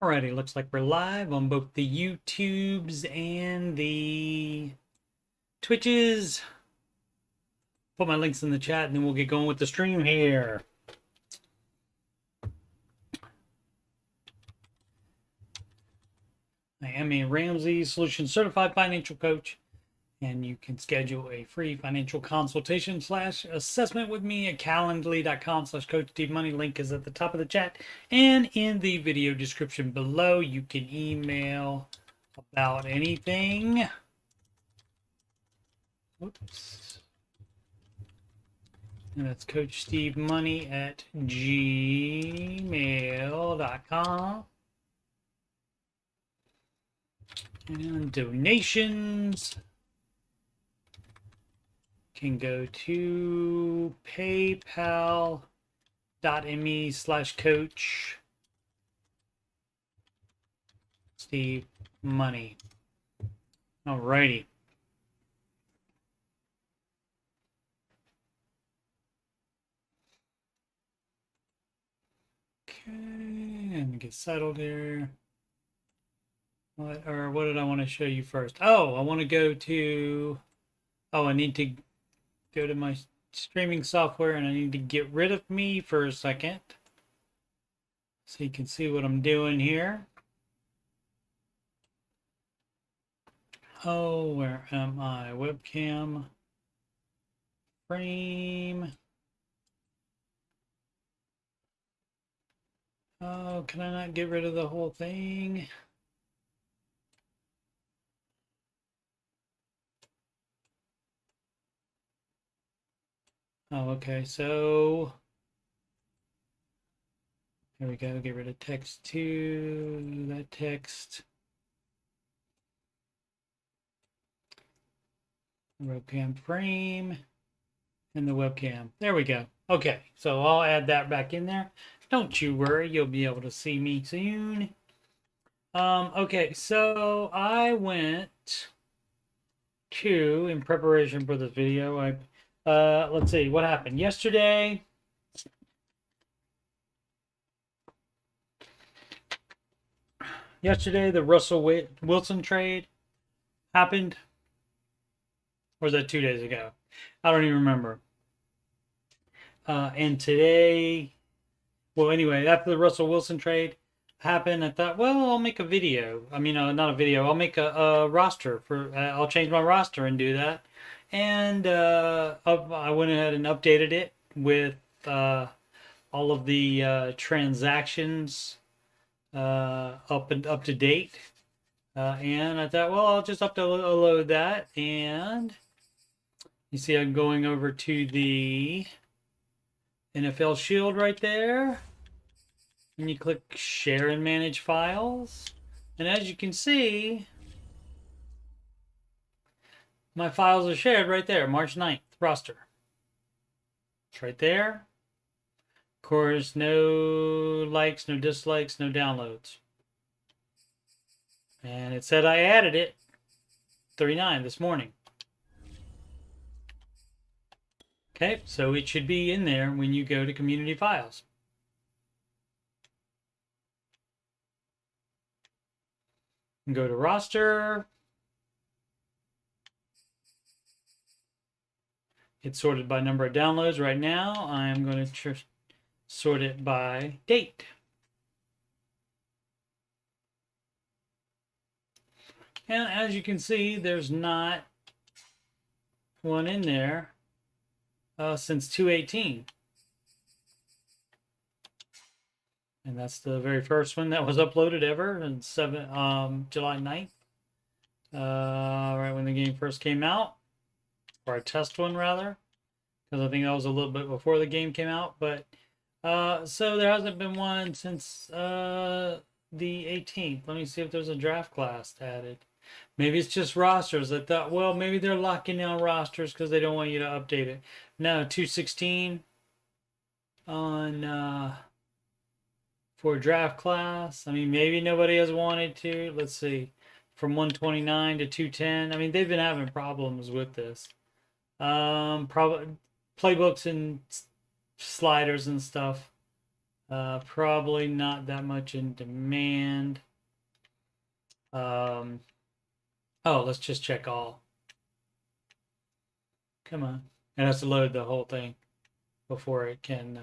Alrighty, looks like we're live on both the YouTubes and the Twitches. Put my links in the chat and then we'll get going with the stream here. I am a Ramsey Solutions Certified Financial Coach, and you can schedule a free financial consultation / assessment with me at calendly.com/coachstevemoney. Link is at the top of the chat and in the video description below. You can email about anything. Oops. And that's coachstevemoney@gmail.com. And donations can go to paypal.me/coach Steve Money. Alrighty. Okay, and get settled here. What did I want to show you first? Oh, I want to go to, I need to go to my streaming software and I need to get rid of me for a second so you can see what I'm doing here. Oh, where am I? Webcam, frame. Oh, can I not get rid of the whole thing? Oh, okay, so here we go. Get rid of text 2, that text. Webcam frame and the webcam. There we go. Okay, so I'll add that back in there. Don't you worry, you'll be able to see me soon. Okay, so I went to, in preparation for this video, let's see what happened yesterday. Yesterday, the Russell Wilson trade happened. Or was that 2 days ago? I don't even remember. And today, well, anyway, after the Russell Wilson trade happened, I thought, well, I'll make a video. I mean, not a video. I'll make a roster for. I'll change my roster and do that. And I went ahead and updated it with all of the transactions up to date. And I thought, well, I'll just upload that. And you see, I'm going over to the NFL Shield right there. And you click Share and Manage Files. And as you can see, my files are shared right there, March 9th roster. It's right there. Of course, no likes, no dislikes, no downloads. And it said I added it 39 this morning. Okay, so it should be in there when you go to Community Files. And go to Roster. It's sorted by number of downloads. Right now, I'm going to sort it by date. And as you can see, there's not one in there since 2/18. And that's the very first one that was uploaded ever on July 9th. Right when the game first came out. Or a test one, rather. Because I think that was a little bit before the game came out. But so there hasn't been one since the 18th. Let me see if there's a draft class added. Maybe it's just rosters. I thought, well, maybe they're locking down rosters because they don't want you to update it. No, 216 on for draft class. I mean, maybe nobody has wanted to. Let's see, from 129 to 210. I mean, they've been having problems with this. Probably playbooks and sliders and stuff. Probably not that much in demand. Oh, let's just check all. Come on. It has to load the whole thing before it can,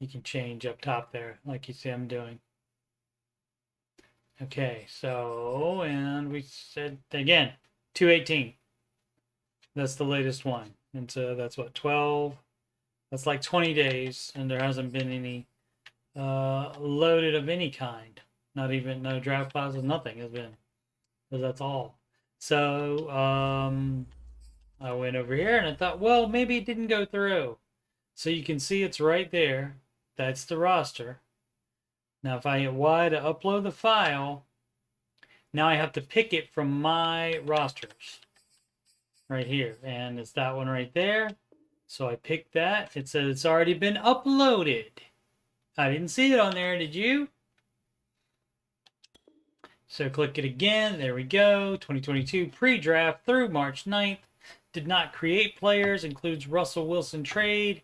you can change up top there, like you see I'm doing. Okay, so, and we said, again, 218. That's the latest one. And so that's what, 12? That's like 20 days, and there hasn't been any loaded of any kind. Not even, no draft classes, nothing has been. Because that's all. So, I went over here and I thought, well, maybe it didn't go through. So you can see it's right there. That's the roster. Now, if I hit Y to upload the file, now I have to pick it from my rosters right here. And it's that one right there. So I picked that. It says it's already been uploaded. I didn't see it on there. Did you? So click it again. There we go. 2022 pre-draft through March 9th. Did not create players. Includes Russell Wilson trade.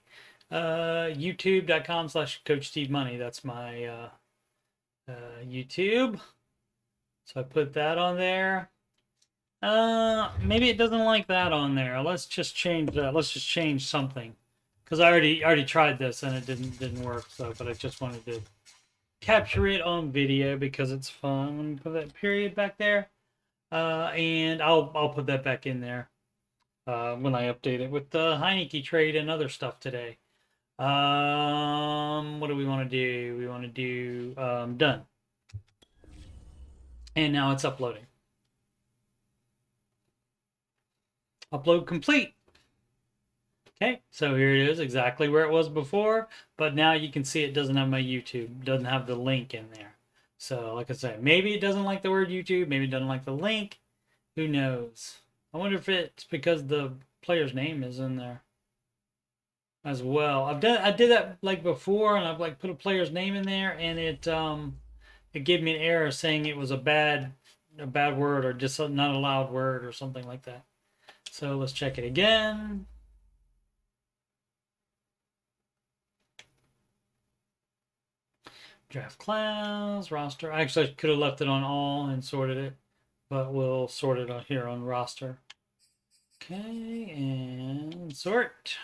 YouTube.com/Coach Steve Money. That's my YouTube. So I put that on there. Maybe it doesn't like that on there. Let's just change that. Let's just change something, because I already tried this and it didn't work. So, but I just wanted to capture it on video because it's fun. Put that period back there, and I'll put that back in there when I update it with the Heineke trade and other stuff today. What do we want to do? We want to do done, and now it's uploading. Upload complete. Okay, so here it is, exactly where it was before, but now you can see it doesn't have my YouTube, doesn't have the link in there. So like I said, maybe it doesn't like the word YouTube, maybe it doesn't like the link, who knows. I wonder if it's because the player's name is in there as well. I did that like before, and I've like put a player's name in there, and it gave me an error saying it was a bad word, or just not allowed word or something like that. So let's check it again. Draft class, roster. Actually, I could have left it on all and sorted it, but we'll sort it out here on roster. Okay, and sort.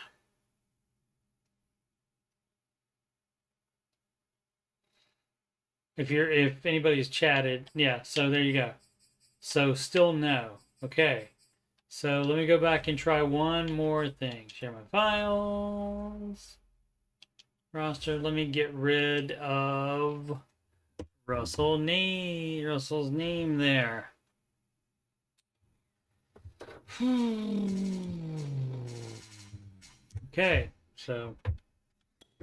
If anybody's chatted, yeah, so there you go. So still no. Okay. So let me go back and try one more thing. Share my files. Roster. Let me get rid of Russell's name there. Okay, so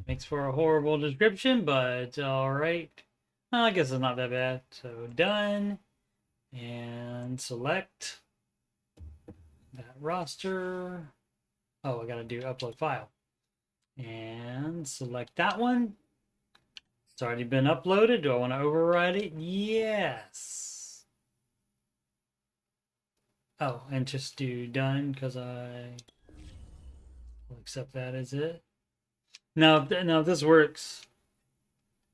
makes for a horrible description, but all right. I guess it's not that bad. So done, and select that roster. Oh, I gotta do upload file, and select that one. It's already been uploaded. Do I want to override it? Yes. Oh, and just do done, because I will accept that as it. Now, if this works,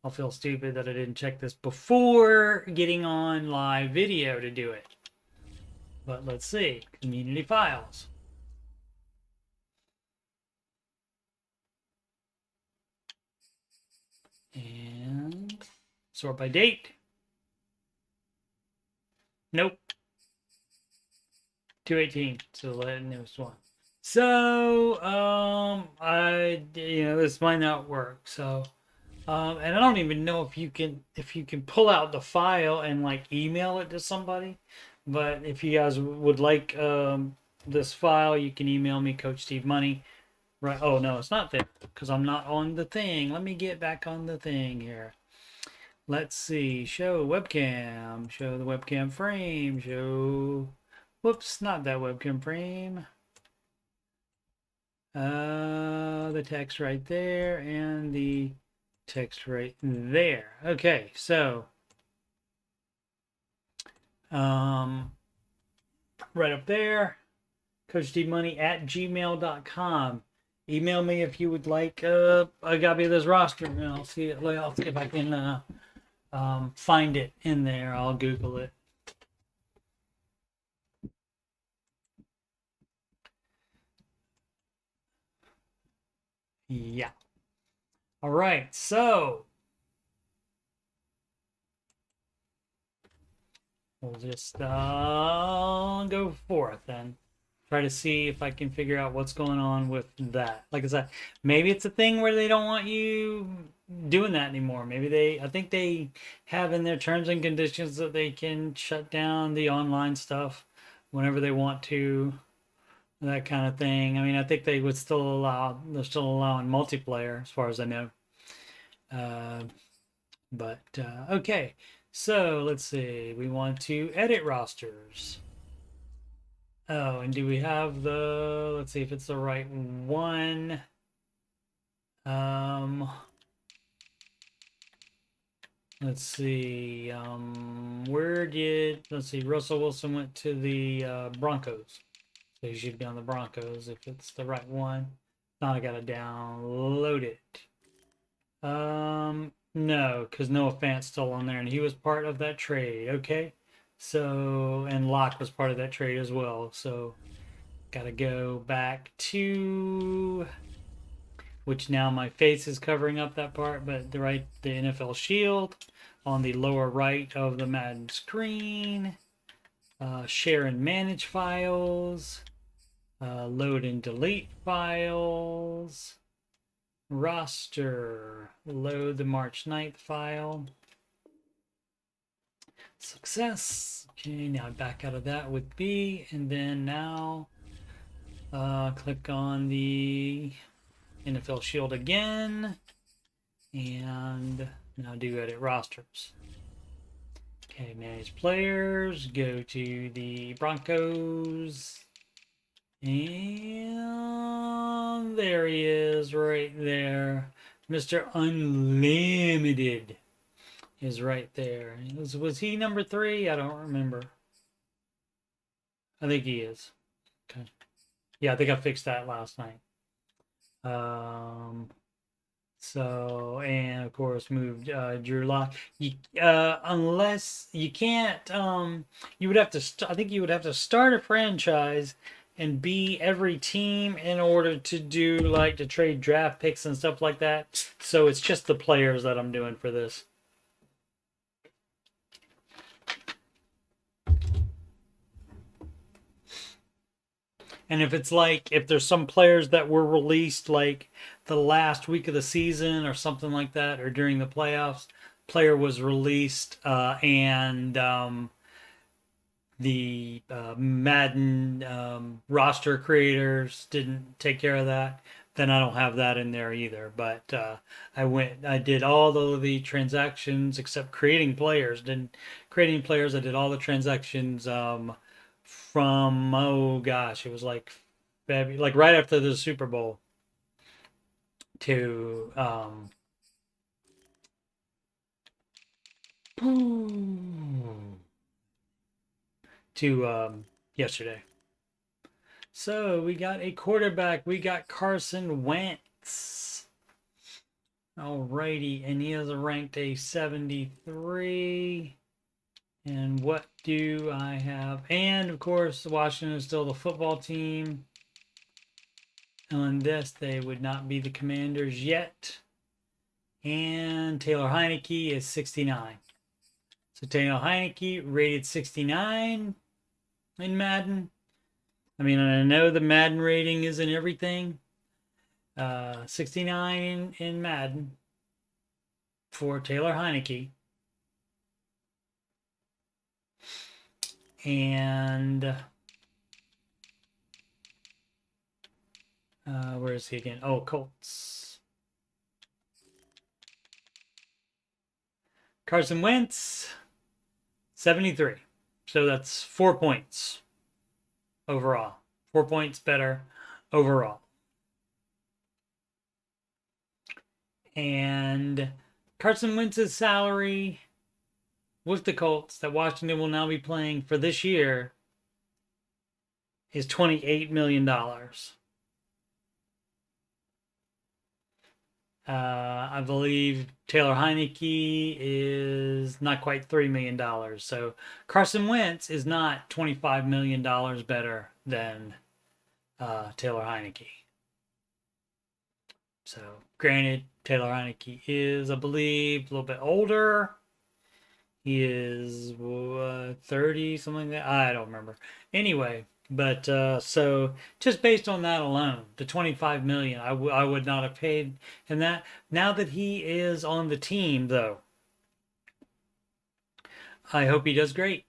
I'll feel stupid that I didn't check this before getting on live video to do it. But let's see. Community files. And sort by date. Nope. 218. So the newest one. So this might not work. So and I don't even know if you can pull out the file and like email it to somebody. But if you guys would like this file, you can email me, Coach Steve Money. Right. Oh no, it's not there because I'm not on the thing. Let me get back on the thing here. Let's see. Show webcam. Show the webcam frame. Show. Whoops, not that webcam frame. The text right there and the text right there. Okay, so right up there, CoachDmoney@gmail.com email me if you would like a copy of this roster, and I'll see it. I'll see if I can find it in there. I'll Google it. Yeah. All right. So we'll just go forth and try to see if I can figure out what's going on with that. Like I said, maybe it's a thing where they don't want you doing that anymore. Maybe I think they have in their terms and conditions that they can shut down the online stuff whenever they want to, that kind of thing. I mean, I think they're still allowing multiplayer as far as I know. Okay. So let's see. We want to edit rosters. Oh, and do we have let's see if it's the right one. Let's see. Let's see, Russell Wilson went to the Broncos. So he should be on the Broncos if it's the right one. Now I gotta download it. No, because Noah Fant's still on there, and he was part of that trade. Okay, so and Locke was part of that trade as well. So gotta go back to which now my face is covering up that part, but the NFL Shield on the lower right of the Madden screen. Share and manage files. Load and delete files. Roster. Load the March 9th file. Success. Okay, now back out of that with B, and then now click on the NFL Shield again, and now do edit rosters. Okay, manage players, go to the Broncos, and there he is right there. Mr. Unlimited is right there. Was he number 3? I don't remember. I think he is. Okay. Yeah, I think I fixed that last night. So, and of course moved Drew Lock. Unless you can't, you would have to. I think you would have to start a franchise and be every team in order to do like to trade draft picks and stuff like that. So it's just the players that I'm doing for this. And if it's like, if there's some players that were released like the last week of the season or something like that, or during the playoffs, player was released and the Madden roster creators didn't take care of that, then I don't have that in there either. But I did all the transactions except creating players. I did all the transactions from, oh gosh, it was like right after the Super Bowl to yesterday. So we got a quarterback. We got Carson Wentz. Alrighty, and he has ranked a 73. And what do I have? And of course, Washington is still the football team. On this, they would not be the Commanders yet. And Taylor Heineke is 69. So Taylor Heineke rated 69 in Madden. I mean, I know the Madden rating isn't everything. 69 in Madden for Taylor Heineke. And where is he again? Oh, Colts. Carson Wentz, 73. So that's 4 points overall. 4 points better overall. And Carson Wentz's salary with the Colts that Washington will now be playing for this year is $28 million. I believe Taylor Heineke is not quite $3 million. So Carson Wentz is not $25 million better than Taylor Heineke. So granted, Taylor Heineke is, I believe, a little bit older. He is 30, something like that. I don't remember. Anyway, but so just based on that alone, the 25 million, I would not have paid him that. Now that he is on the team, though, I hope he does great.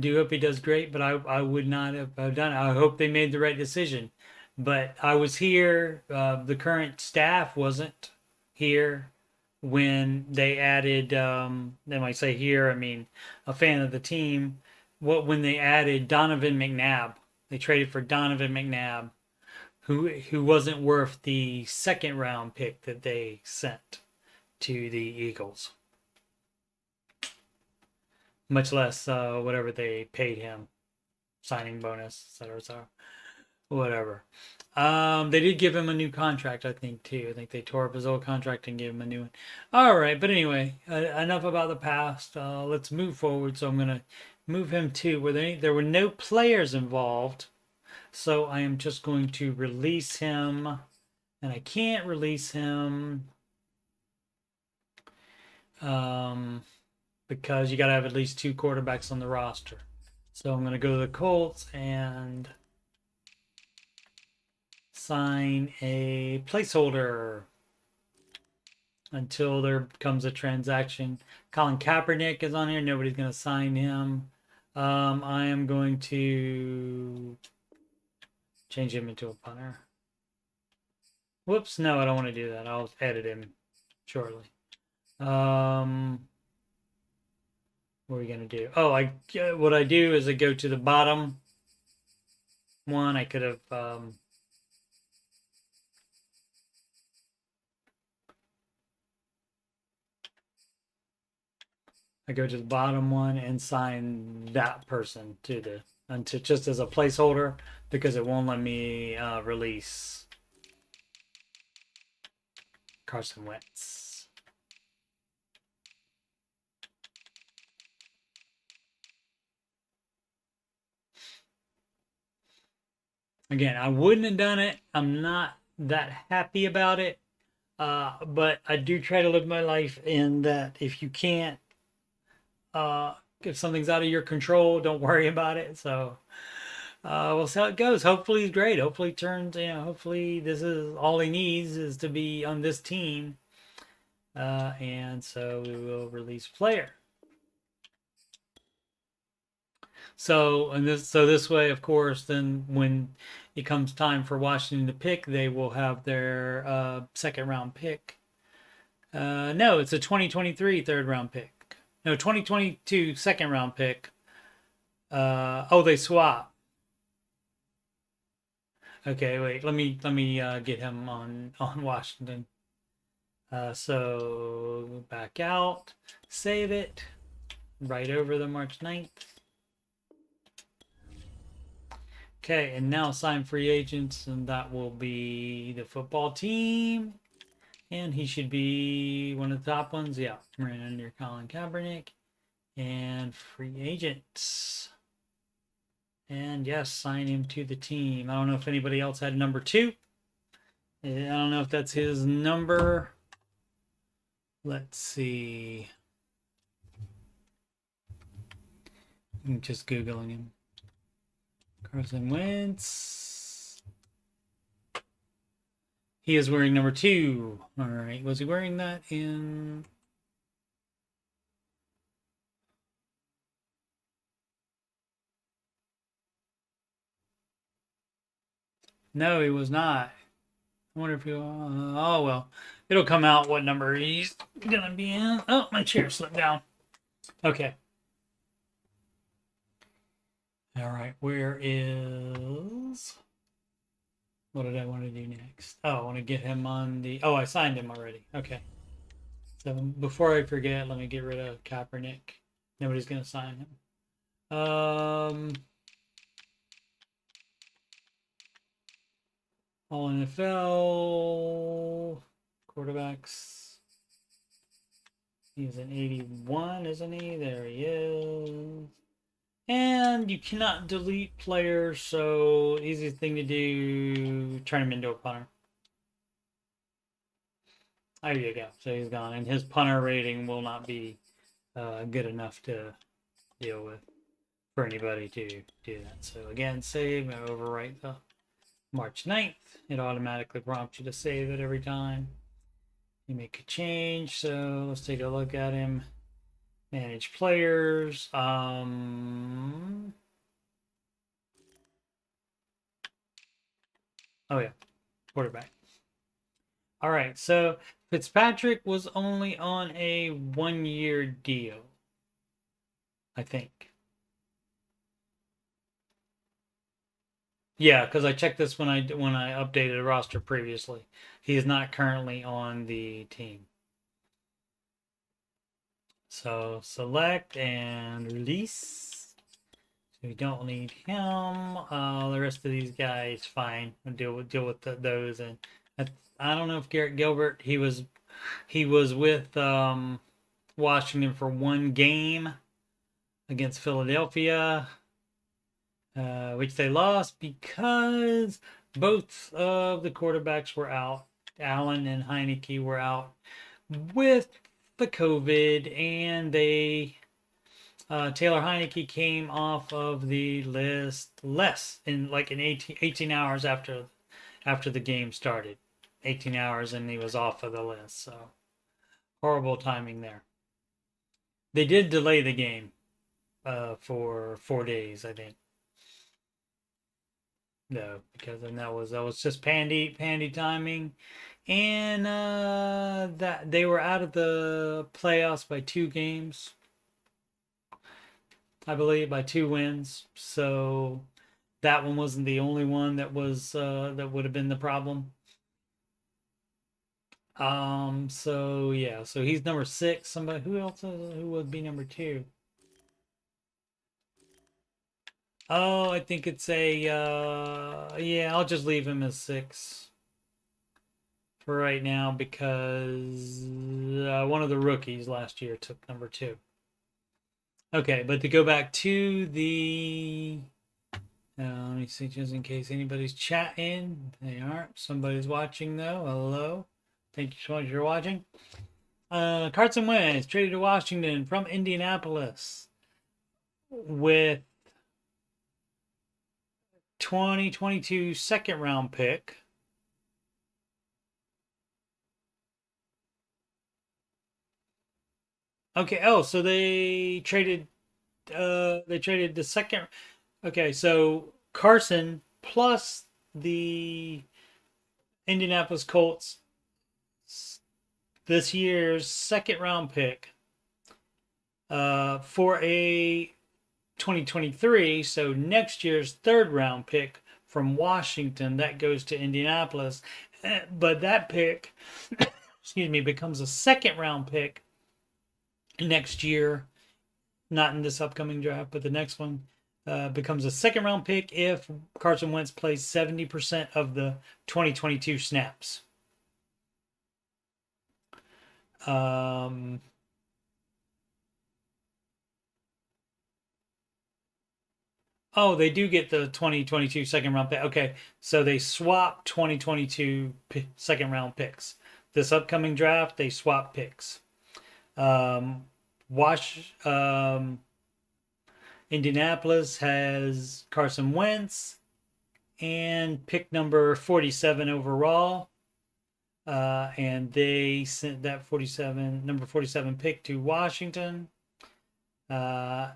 Do hope he does great, but I would not have done it. I hope they made the right decision. But I was here. The current staff wasn't here when they added. Then I say here, I mean a fan of the team. When they added Donovan McNabb, they traded for Donovan McNabb, who wasn't worth the second round pick that they sent to the Eagles, much less whatever they paid him, signing bonus, etc. So whatever. They did give him a new contract, I think, too. I think they tore up his old contract and gave him a new one. All right, but anyway, enough about the past. Let's move forward. So I'm gonna move him to where there were no players involved. So I am just going to release him, and I can't release him because you got to have at least 2 quarterbacks on the roster. So I'm going to go to the Colts and sign a placeholder until there comes a transaction. Colin Kaepernick is on here. Nobody's going to sign him. I am going to change him into a punter. Whoops, no, I don't want to do that. I'll edit him shortly. What are we going to do? Oh, what I do is I go to the bottom one. I could have... I go to the bottom one and sign that person to just as a placeholder because it won't let me release Carson Wentz. Again, I wouldn't have done it. I'm not that happy about it. But I do try to live my life in that if you can't, if something's out of your control, don't worry about it. So we'll see how it goes. Hopefully he's great. Hopefully he turns, hopefully this is all he needs is to be on this team. And so we will release player. So this way, of course, then when it comes time for Washington to pick, they will have their second round pick. No, it's a 2023 third round pick. No, 2022 second round pick. They swap. Okay, wait. Let me get him on Washington. So back out, save it, right over the March 9th. Okay, and now sign free agents, and that will be the football team. And he should be one of the top ones. Yeah, right under Colin Kaepernick. And free agents. And yes, sign him to the team. I don't know if anybody else had number 2. I don't know if that's his number. Let's see. I'm just Googling him. Carson Wentz. He is wearing number 2. All right. Was he wearing that in... No, he was not. I wonder if he... oh, well. It'll come out what number he's going to be in. Oh, my chair slipped down. Okay. All right. Where is... What did I want to do next? Oh, I want to get him on the... Oh, I signed him already. Okay. So before I forget, let me get rid of Kaepernick. Nobody's going to sign him. All NFL. Alex. He's an 81, isn't he? There he is. And you cannot delete players, so easiest thing to do, turn him into a punter. There you go. So he's gone. And his punter rating will not be good enough to deal with for anybody to do that. So again, save and overwrite the March 9th. It automatically prompts you to save it every time you make a change. So let's take a look at him. Manage players. Oh yeah, quarterback. All right, so Fitzpatrick was only on a 1-year deal, I think. Yeah, because I checked this when I updated the roster previously. He is not currently on the team. So select and release. So we don't need him. The rest of these guys, fine. We'll deal with those. And I don't know if Garrett Gilbert. He was with Washington for 1 game against Philadelphia, which they lost because both of the quarterbacks were out. Allen and Heineke were out with the COVID, and Taylor Heineke came off of the list less in 18 hours after the game started. 18 hours and he was off of the list. So horrible timing there. They did delay the game for 4 days, I think. No, because then that was just pandy timing, and that they were out of the playoffs by 2 games, I believe, by 2 wins. So that one wasn't the only one that was that would have been the problem. So yeah, so he's number 6. Somebody who would be number 2? Oh, I think it's a yeah, I'll just leave him as 6 for right now because one of the rookies last year took number 2. Okay, but to go back to the let me see, just in case anybody's chatting. They aren't. Somebody's watching though. Hello. Thank you so much for watching. Carson Wentz traded to Washington from Indianapolis with 2022 second round pick. Okay, oh, so they traded the second. Okay, so Carson plus the Indianapolis Colts this year's second round pick for a 2023, so next year's third round pick from Washington that goes to Indianapolis, but that pick excuse me, becomes a second round pick next year, not in this upcoming draft, but the next one. Becomes a second round pick if Carson Wentz plays 70% of the 2022 snaps. Oh, they do get the 2022 second round pick. Okay, so they swap 2022 second round picks. This upcoming draft, they swap picks. Indianapolis has Carson Wentz and pick number 47 overall. And they sent that number 47 pick to Washington. And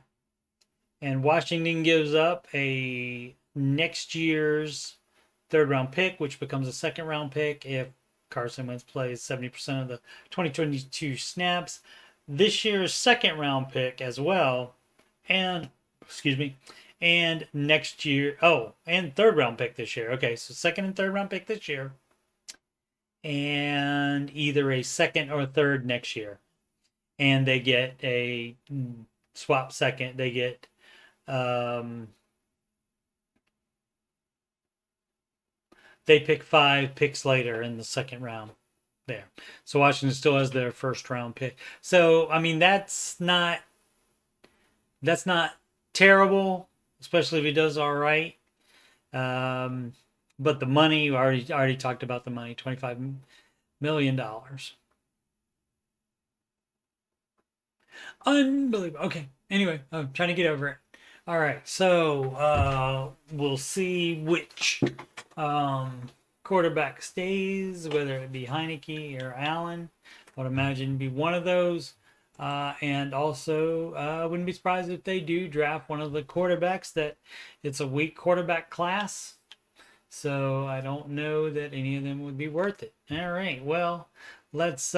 Washington gives up a next year's third round pick, which becomes a second round pick if Carson Wentz plays 70% of the 2022 snaps. This year's second round pick as well. And and next year, and third round pick this year. Okay, so second and third round pick this year, and either a second or third next year. And they get a swap second. They get they pick 5 picks later in the second round. there. So Washington still has their first round pick. So I mean that's not terrible, especially if he does all right. Um, but the money, already talked about the money, $25 million. Unbelievable. Okay. Anyway, I'm trying to get over it. All right. So we'll see which quarterback stays, whether it be Heineke or Allen. I would imagine it'd be one of those. And also, I wouldn't be surprised if they do draft one of the quarterbacks that it's a weak quarterback class. So I don't know that any of them would be worth it. All right. Well, let's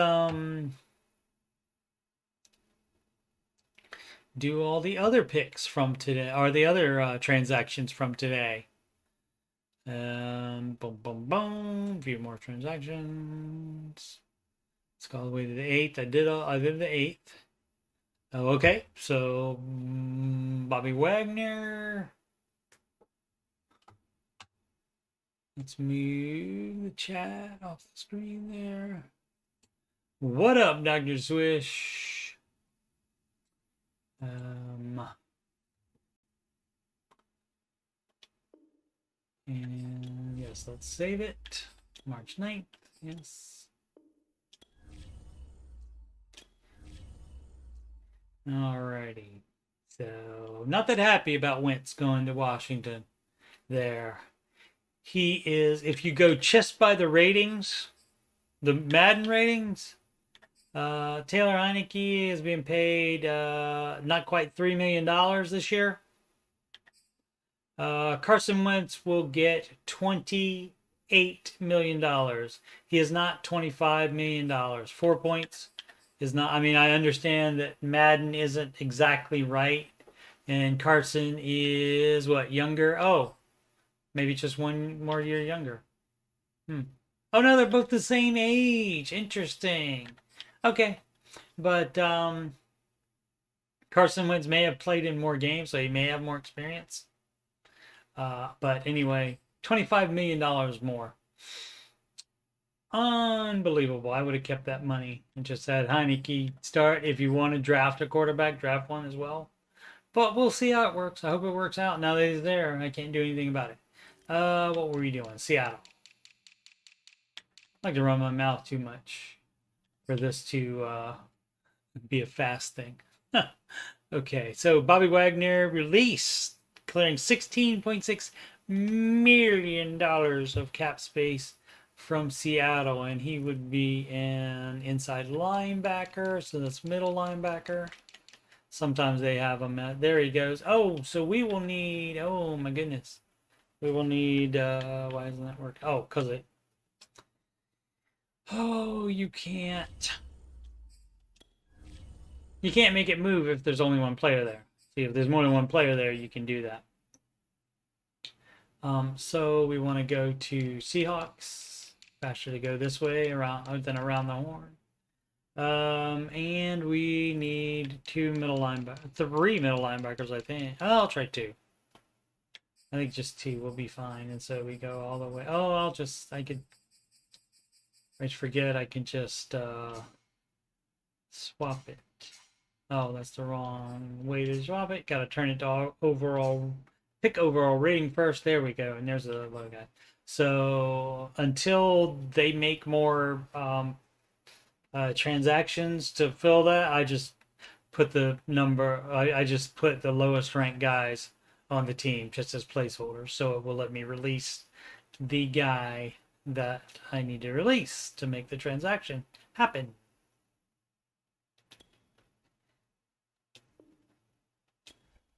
do all the other picks from today, or the other transactions from today. Boom, boom, boom. View more transactions. Let's go all the way to the 8th. I did the 8th. Oh, okay. So Bobby Wagner. Let's move the chat off the screen there. What up, Dr. Swish? And yes, let's save it. March 9th. Yes. Alrighty. So, not that happy about Wentz going to Washington there. He is, if you go just by the ratings, the Madden ratings, Taylor Heineke is being paid not quite $3 million this year. Carson Wentz will get $28 million. He is not $25 million. 4 points is not. I mean, I understand that Madden isn't exactly right, and Carson is what, younger? Oh, maybe just one more year younger. Oh no, they're both the same age. Interesting. Okay, but Carson Wentz may have played in more games, so he may have more experience. But anyway, $25 million more. Unbelievable. I would have kept that money and just had Heineke start. If you want to draft a quarterback, draft one as well. But we'll see how it works. I hope it works out. Now that he's there, I can't do anything about it. What were we doing? Seattle. I like to run my mouth too much for this to be a fast thing. Okay, so Bobby Wagner released, clearing $16.6 million of cap space from Seattle, and he would be an inside linebacker, so that's middle linebacker. Sometimes they have him at, there he goes. Oh, so we will need, oh my goodness. We will need, why doesn't that work? Oh, because it, oh, you can't make it move if there's only one player there. See, if there's more than one player there, you can do that. So we want to go to Seahawks. Faster to go this way around than around the horn. And we need three middle linebackers, I think. Oh, I'll try 2. I think just 2 will be fine. And so we go all the way. Oh, I forget I can just swap it. Oh, that's the wrong way to swap it. Gotta turn it to pick overall rating first. There we go. And there's the low guy. So until they make more transactions to fill that, I just put the number, I just put the lowest ranked guys on the team just as placeholders. So it will let me release the guy that I need to release to make the transaction happen.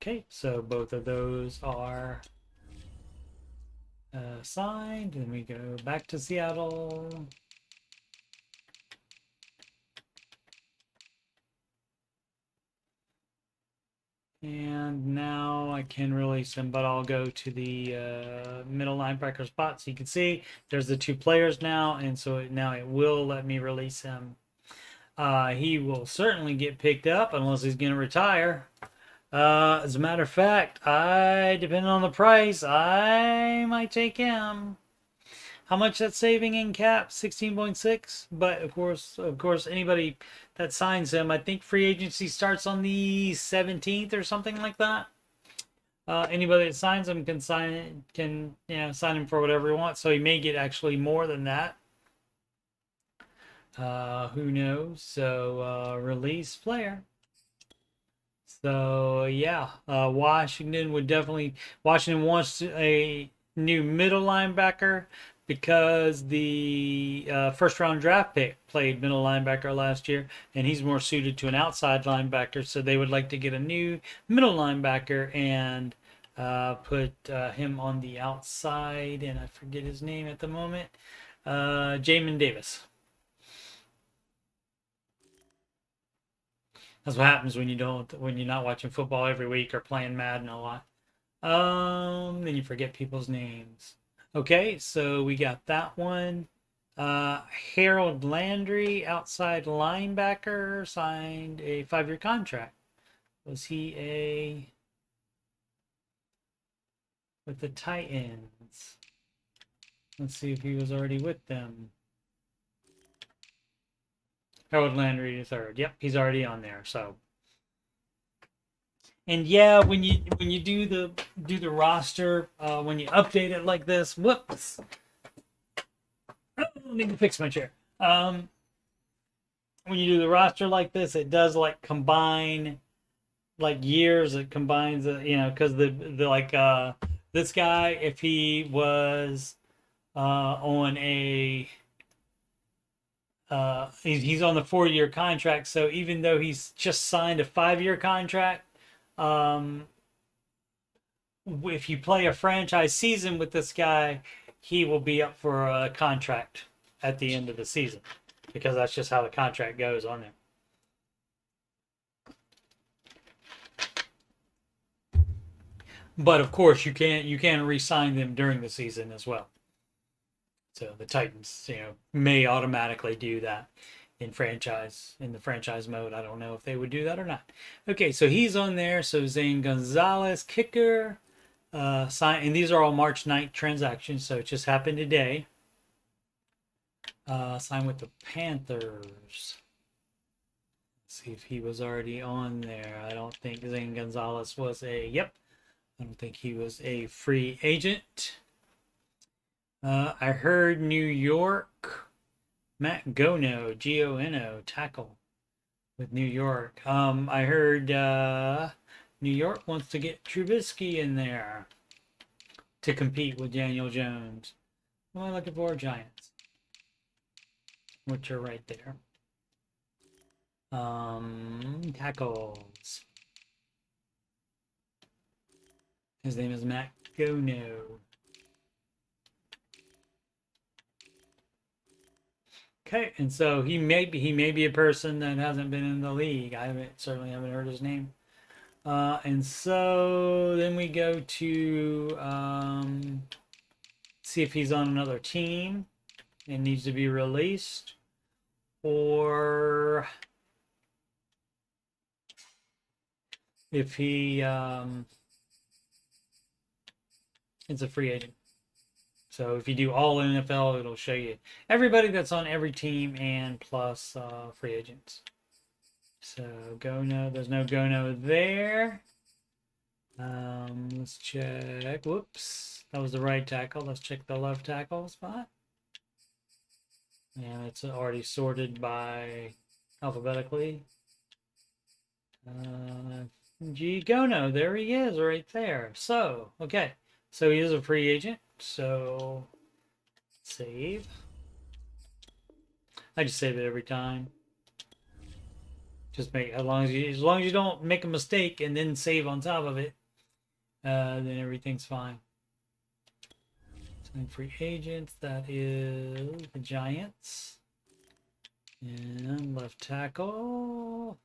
Okay, so both of those are signed, and we go back to Seattle. And now I can release him, but I'll go to the middle linebacker spot. So you can see there's the 2 players now, and so now it will let me release him. He will certainly get picked up unless he's going to retire. As a matter of fact, depending on the price, I might take him. how much that's saving in cap, 16.6. But of course, anybody that signs him, I think free agency starts on the 17th or something like that. Anybody that signs him can sign him for whatever he wants. So he may get actually more than that. Who knows? So release player. So yeah, Washington wants a new middle linebacker because the first round draft pick played middle linebacker last year, and he's more suited to an outside linebacker. So they would like to get a new middle linebacker and put him on the outside, and I forget his name at the moment. Jamin Davis. That's what happens when you're not watching football every week or playing Madden a lot. Then you forget people's names. Okay, so we got that one. Harold Landry, outside linebacker, signed a 5-year contract. Was he with the Titans? Let's see if he was already with them. Harold Landry III. Yep, he's already on there. So, and yeah, when you do the roster, when you update it like this, whoops, I need to fix my chair. When you do the roster like this, it does like combine like years. It combines, because the like this guy, if he was on a he's on the 4-year contract, so even though he's just signed a 5-year contract, if you play a franchise season with this guy, he will be up for a contract at the end of the season, because that's just how the contract goes on there. But of course, you can re-sign them during the season as well. So the Titans, may automatically do that in the franchise mode. I don't know if they would do that or not. Okay, so he's on there. So Zane Gonzalez, kicker, and these are all March 9th transactions, so it just happened today. Signed with the Panthers. Let's see if he was already on there. I don't think Zane Gonzalez was I don't think he was a free agent. I heard New York, Matt Gono, G-O-N-O, tackle with New York. I heard New York wants to get Trubisky in there to compete with Daniel Jones. What am I looking for? Giants, which are right there. Tackles. His name is Matt Gono. Okay, and so he may be a person that hasn't been in the league. I certainly haven't heard his name. And so then we go to see if he's on another team and needs to be released, or if he is a free agent. So if you do all NFL, it'll show you everybody that's on every team and plus free agents. So Gono, there's no Gono there. Let's check. Whoops, that was the right tackle. Let's check the left tackle spot. And it's already sorted by alphabetically. G Gono, there he is right there. So, okay. So he is a free agent. So save. I just save it every time. Just make as long as you don't make a mistake and then save on top of it, then everything's fine. So free agents, that is the Giants. And left tackle.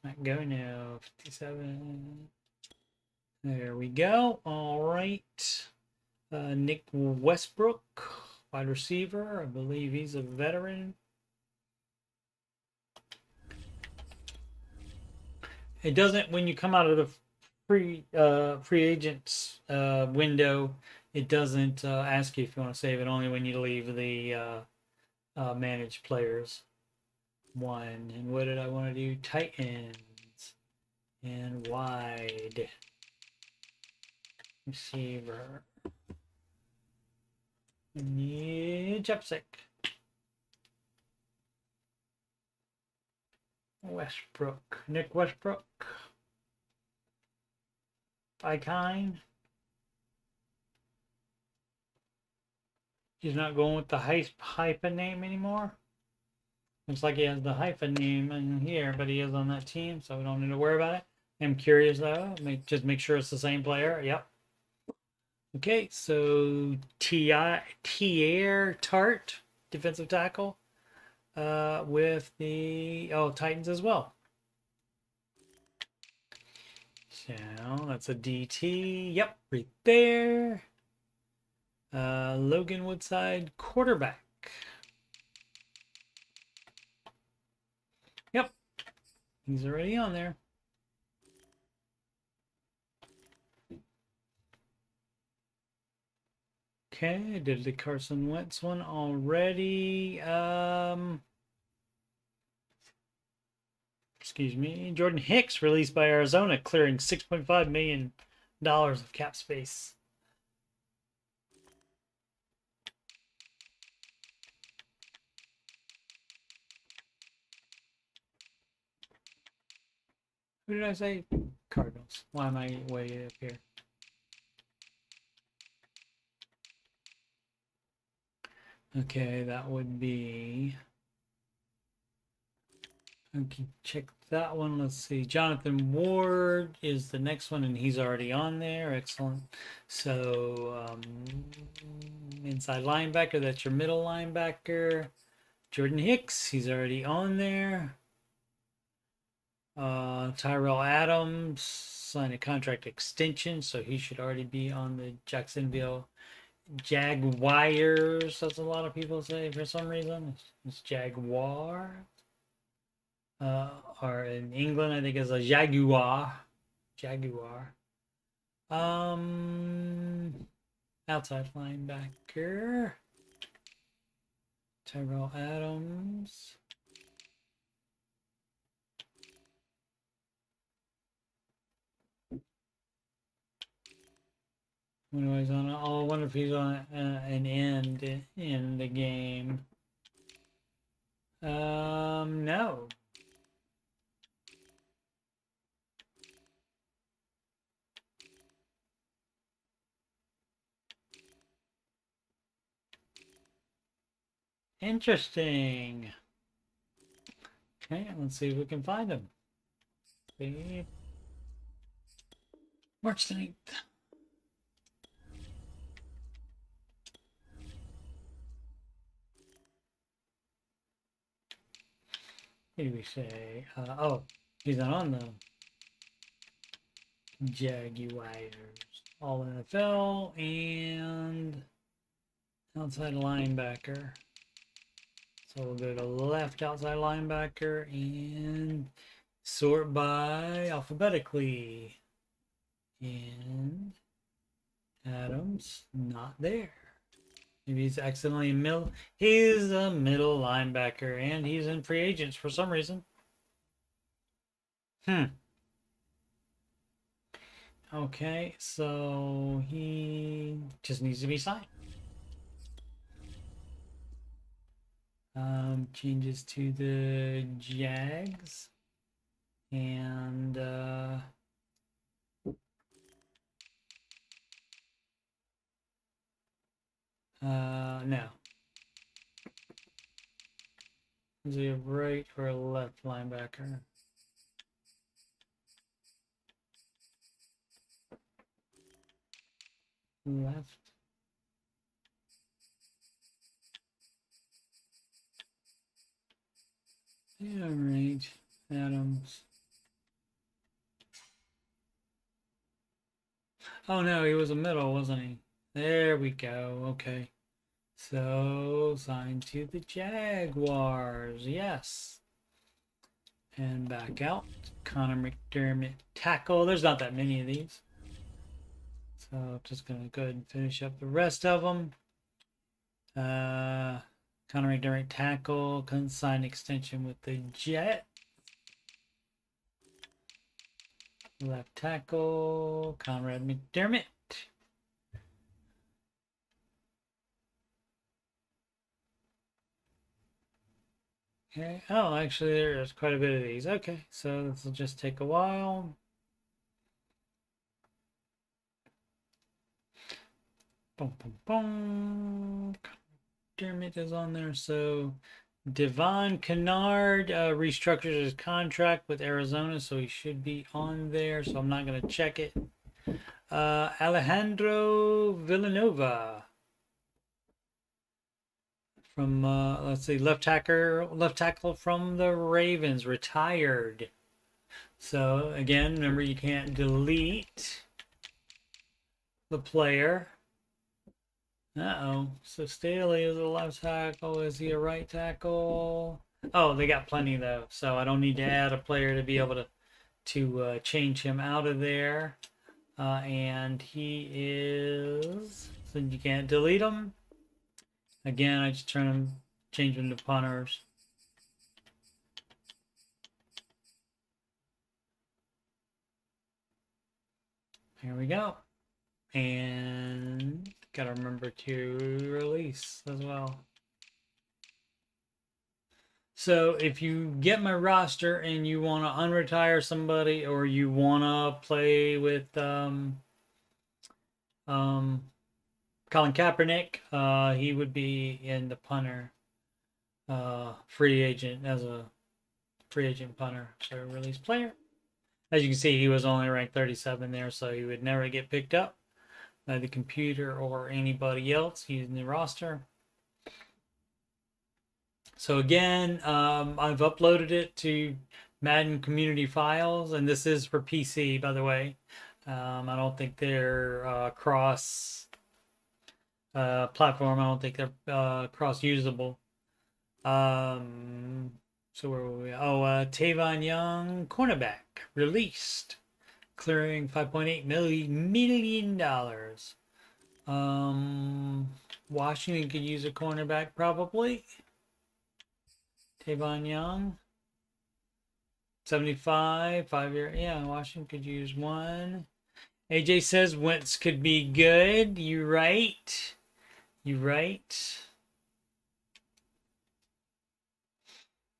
Might go now. 57. There we go. All right. Nick Westbrook, wide receiver. I believe he's a veteran. It doesn't, when you come out of the free agents window, it doesn't ask you if you want to save it. Only when you leave the managed players one. And what did I want to do? Titans and wide receiver. Chapstick. Westbrook. Nick Westbrook. Icon. He's not going with the hyphen name anymore. Looks like he has the hyphen name in here, but he is on that team, so we don't need to worry about it. I'm curious though. Just make sure it's the same player. Yep. Okay, so Tier Tart, defensive tackle, with the Titans as well. So that's a DT. Yep, right there. Logan Woodside, quarterback. Yep, he's already on there. Okay, I did the Carson Wentz one already. Excuse me. Jordan Hicks released by Arizona, clearing $6.5 million of cap space. Who did I say? Cardinals. Why am I way up here? Okay, that would be... Okay, check that one. Let's see. Jonathan Ward is the next one, and he's already on there. Excellent. So, inside linebacker, that's your middle linebacker. Jordan Hicks, he's already on there. Tyrell Adams signed a contract extension, so he should already be on the Jacksonville Jaguars. That's a lot of people say for some reason. It's Jaguar. Or in England, I think it's a Jaguar. Jaguar. Outside linebacker. Tyrell Adams. When he's on, I wonder if he's on an end in the game. No. Interesting. Okay, let's see if we can find him. Okay. March 9th. What do we say? Oh, he's not on the Jaguars. All NFL and outside linebacker. So we'll go to left outside linebacker and sort by alphabetically. And Adams, not there. Maybe he's accidentally middle. He's a middle linebacker, and he's in free agents for some reason. Okay, so he just needs to be signed. Changes to the Jags, and no. Is he a right or a left linebacker? Left. Yeah, right. Adams. Oh no, he was a middle, wasn't he? There we go. Okay. So, signed to the Jaguars. Yes. And back out. Connor McDermott tackle. There's not that many of these. So I'm just going to go ahead and finish up the rest of them. Connor McDermott tackle. Consign extension with the Jet. Left tackle. Conrad McDermott. Okay. Oh, actually, there's quite a bit of these. Okay, so this will just take a while. Boom, boom, boom. Dermot is on there. So Devon Kennard restructured his contract with Arizona, so he should be on there. So I'm not going to check it. Alejandro Villanova from let's see, left tackle from the Ravens, retired. So again, remember you can't delete the player. So Staley is a left tackle. Is he a right tackle? Oh, they got plenty though, so I don't need to add a player to be able to change him out of there. And he is, so you can't delete him. Again, I just change them to punters. Here we go. And gotta remember to release as well. So if you get my roster and you want to unretire somebody, or you want to play with Colin Kaepernick, he would be in the punter free agent, as a free agent punter. So release player. As you can see, he was only ranked 37 there, so he would never get picked up by the computer or anybody else using the roster. So again, I've uploaded it to Madden community files, and this is for PC, by the way. I don't think they're cross platform. I don't think they're cross usable. So where were we? Oh, Tavon Young, cornerback, released, clearing $5.8 million. Washington could use a cornerback probably. Tavon Young, 75, 5-year. Yeah, Washington could use one. AJ says Wentz could be good. You right. You right.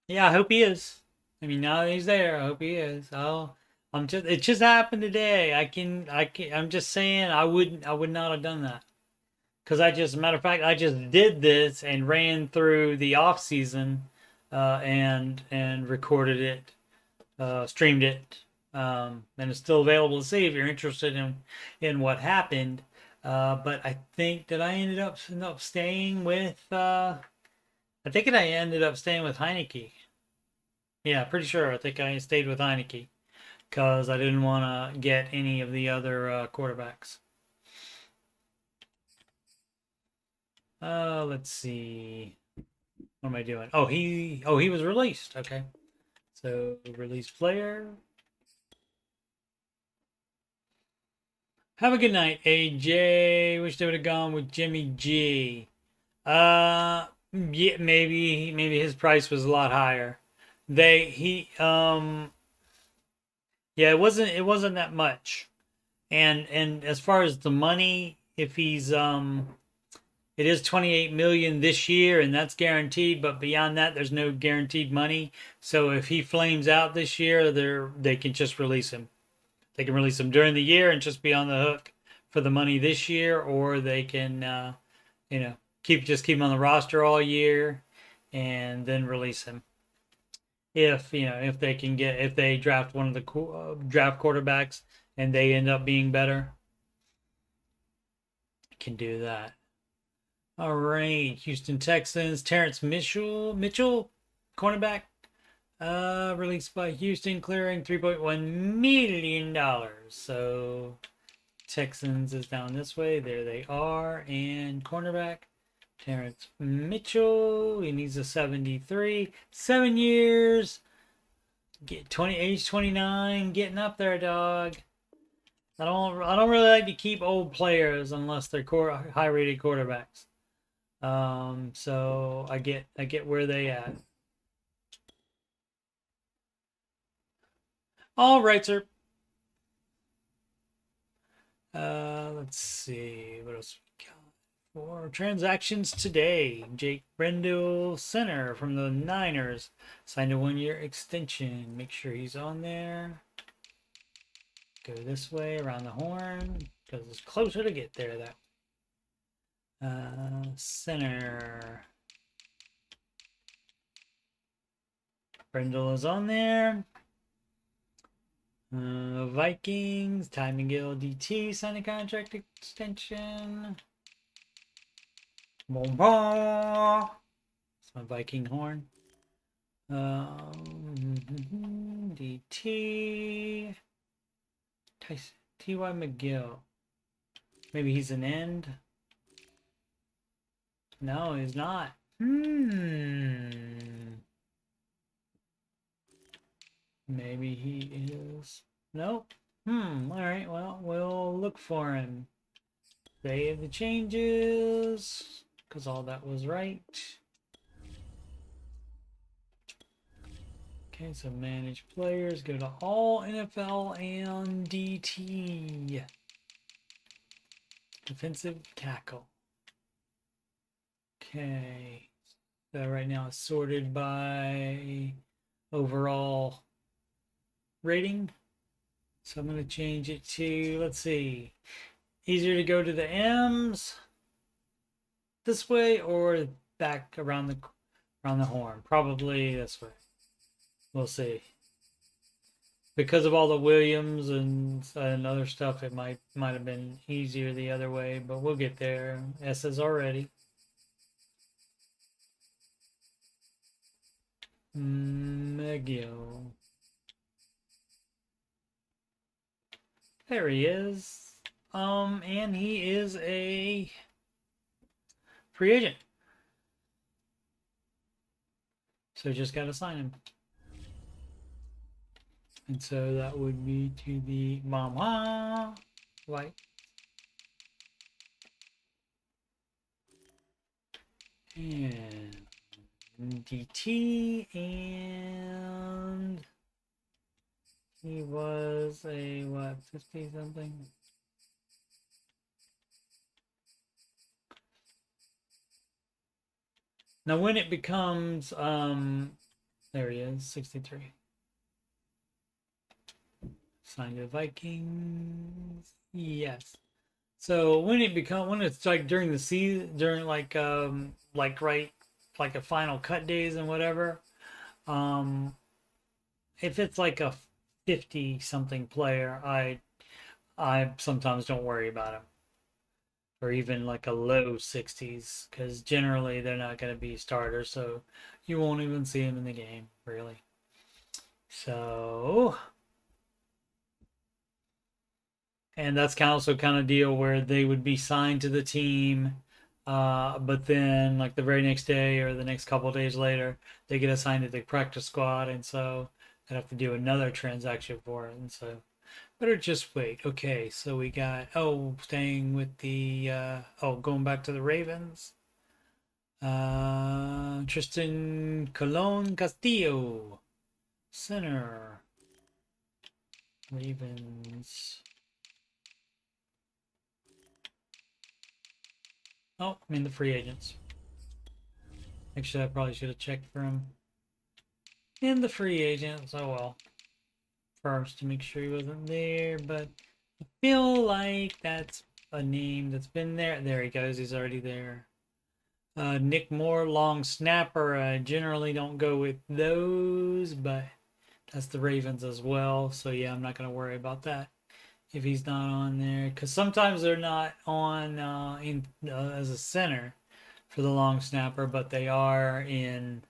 Yeah, I hope he is. I mean, now that he's there, I hope he is. It just happened today. I'm just saying I would not have done that. Because as a matter of fact, I just did this and ran through the off season, and recorded it, streamed it, and it's still available to see if you're interested in what happened. But I think that I ended up staying with. I think I ended up staying with Heineke. Yeah, pretty sure. I think I stayed with Heineke because I didn't want to get any of the other quarterbacks. Let's see. What am I doing? Oh, he was released. Okay. So release player. Have a good night, AJ. Wish they would have gone with Jimmy G. Yeah, maybe his price was a lot higher. Yeah, it wasn't that much. And as far as the money, if he's it is 28 million this year, and that's guaranteed, but beyond that there's no guaranteed money. So if he flames out this year, they can just release him. They can release him during the year and just be on the hook for the money this year, or they can keep him on the roster all year and then release him. If they draft one of the draft quarterbacks and they end up being better, can do that. All right, Houston Texans, Terrence Mitchell, cornerback, released by Houston, clearing $3.1 million. So Texans is down this way. There they are. And cornerback, Terrence Mitchell. He needs a 73. 7 years. Age 29, getting up there, dog. I don't really like to keep old players unless they're high rated quarterbacks. So I get where they at. All right, sir. Let's see what else we got for transactions today. Jake Brendel, center from the Niners, signed a 1-year extension. Make sure he's on there. Go this way around the horn because it's closer to get there. Center. Brendel is on there. Vikings, Ty McGill DT signed a contract extension. Boom, boom. It's my Viking horn. DT. T.Y. McGill. Maybe he's an end. No, he's not. Maybe he is. Nope. Alright, well, we'll look for him. Save the changes, because all that was right. Okay, so manage players. Go to all NFL and DT. Defensive tackle. Okay. So right now it's sorted by overall rating. So I'm going to change it to, let's see, easier to go to the M's this way or back around the horn. Probably this way. We'll see. Because of all the Williams and other stuff, it might have been easier the other way, but we'll get there. S's already. McGill. There he is. And he is a free agent. So just got to sign him. And so that would be to the Mama White. And DT, and he was a what, 50 something? Now when it becomes there he is, 63. Signed to Vikings. Yes. So when it's like during the season, during like a final cut days and whatever, if it's like a 50 something player, I sometimes don't worry about him, or even like a low 60s, because generally they're not going to be starters, so you won't even see him in the game really. So, and that's also kind of deal where they would be signed to the team, but then like the very next day or the next couple of days later, they get assigned to the practice squad, and so I'd have to do another transaction for it, and so better just wait. Okay, so we got, staying with the, going back to the Ravens. Tristan Colon Castillo, center, Ravens. Oh, I mean the free agents. Actually, I probably should have checked for him in the free agents. Oh well. First to make sure he wasn't there, but I feel like that's a name that's been there. There he goes. He's already there. Nick Moore, long snapper. I generally don't go with those, but that's the Ravens as well. So yeah, I'm not going to worry about that if he's not on there, because sometimes they're not on as a center for the long snapper, but they are instead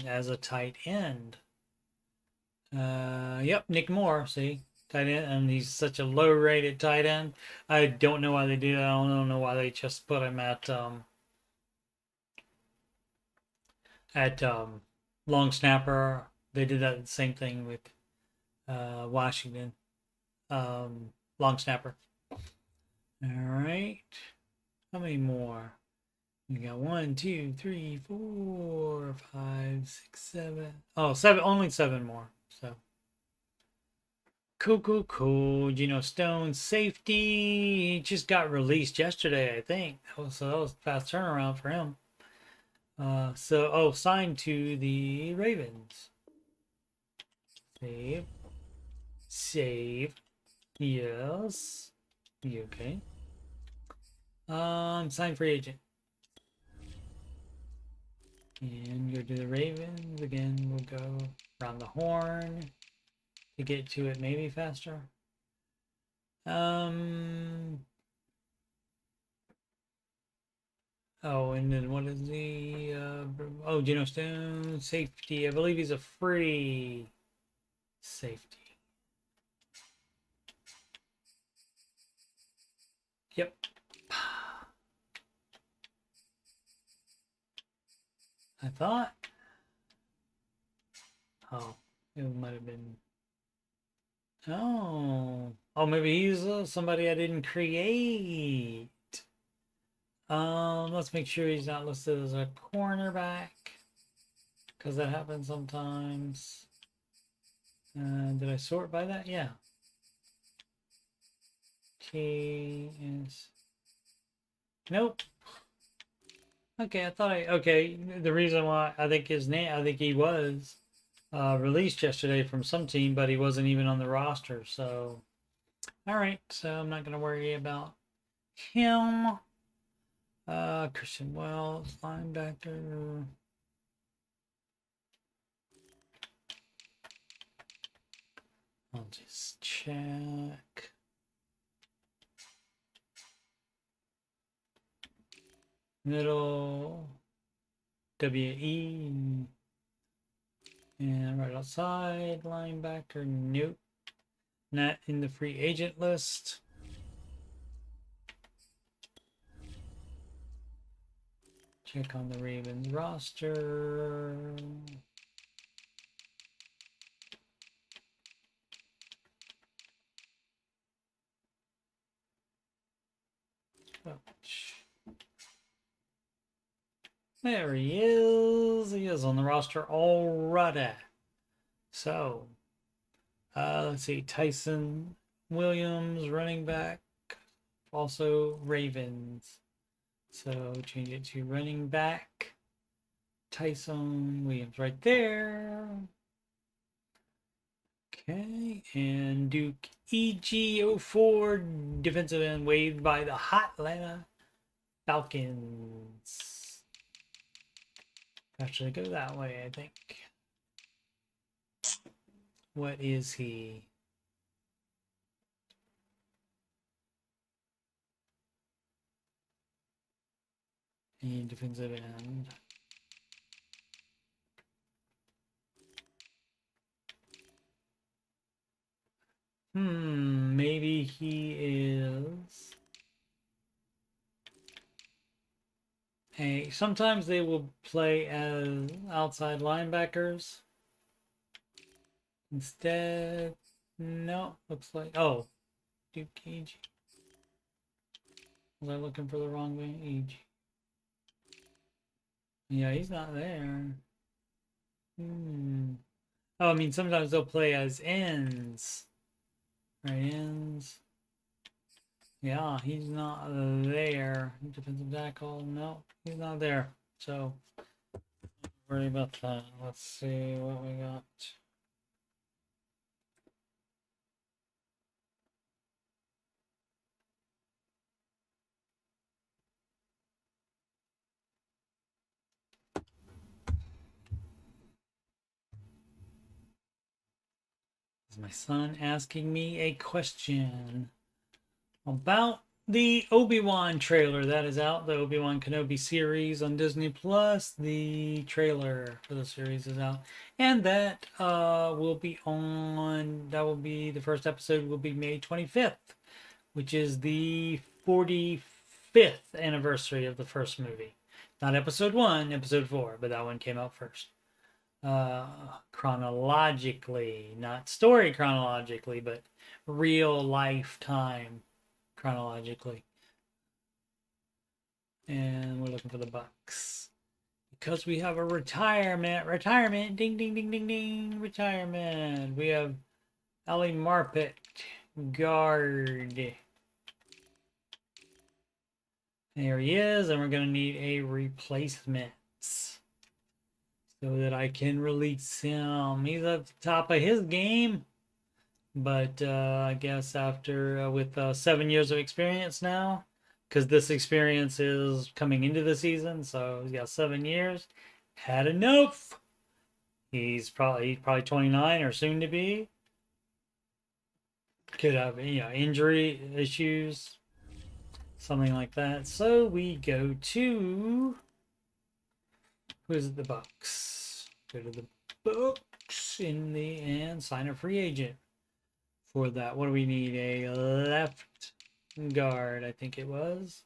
as a tight end. Yep, Nick Moore, see, tight end, and he's such a low rated tight end. I don't know why they do that. I don't know why they just put him at at long snapper. They did that same thing with Washington long snapper. All right, how many more? We got 1, 2, 3, 4, 5, 6, 7. Oh, 7. Only 7 more. So cool. Geno Stone safety. He just got released yesterday, I think. So that was a fast turnaround for him. Signed to the Ravens. Save. Yes. You okay? Signed free agent. And go to the Ravens again. We'll go around the horn to get to it maybe faster. Oh, and then what is the Geno Stone safety? I believe he's a free safety. Yep. I thought. Oh, it might have been. Oh, maybe he's somebody I didn't create. Let's make sure he's not listed as a cornerback, because that happens sometimes. Did I sort by that? Yeah. T is. Nope. Okay, okay, the reason why I think he was released yesterday from some team, but he wasn't even on the roster. So, all right, so I'm not going to worry about him. Christian Wells, linebacker. I'll just check. Middle, WE, and right outside, linebacker, nope. Not in the free agent list. Check on the Ravens roster. There he is. He is on the roster already. So, let's see. Tyson Williams, running back. Also Ravens. So, change it to running back. Tyson Williams right there. Okay. And Duke EG04, defensive end, waived by the hot Atlanta Falcons. Actually, go that way, I think. What is he? A defensive end. Maybe he is. Hey, sometimes they will play as outside linebackers. Instead, no, looks like, oh, Duke EG. Was I looking for the wrong way? EG. Yeah, he's not there. Oh, I mean, sometimes they'll play as ends. Right, ends. Yeah, he's not there. Defensive tackle, no, he's not there. So, don't worry about that. Let's see what we got. Is my son asking me a question about the Obi-Wan trailer that is out, the Obi-Wan Kenobi series on Disney Plus. The trailer for the series is out, and that will be the first episode will be May 25th, which is the 45th anniversary of the first movie. Not episode 1, episode 4, but that one came out first. Chronologically, not story chronologically, but real lifetime chronologically. And we're looking for the Bucks. Because we have a retirement, ding, ding, ding, ding, ding, retirement. We have Ali Marpet, guard. There he is, and we're going to need a replacement so that I can release him. He's at the top of his game, but I guess after, with 7 years of experience now, because this experience is coming into the season, so he's got 7 years. Had enough. He's probably 29 or soon to be. Could have injury issues, something like that. So we go to who's the Bucks. Go to the Bucks and sign a free agent for that. What do we need? A left guard, I think it was.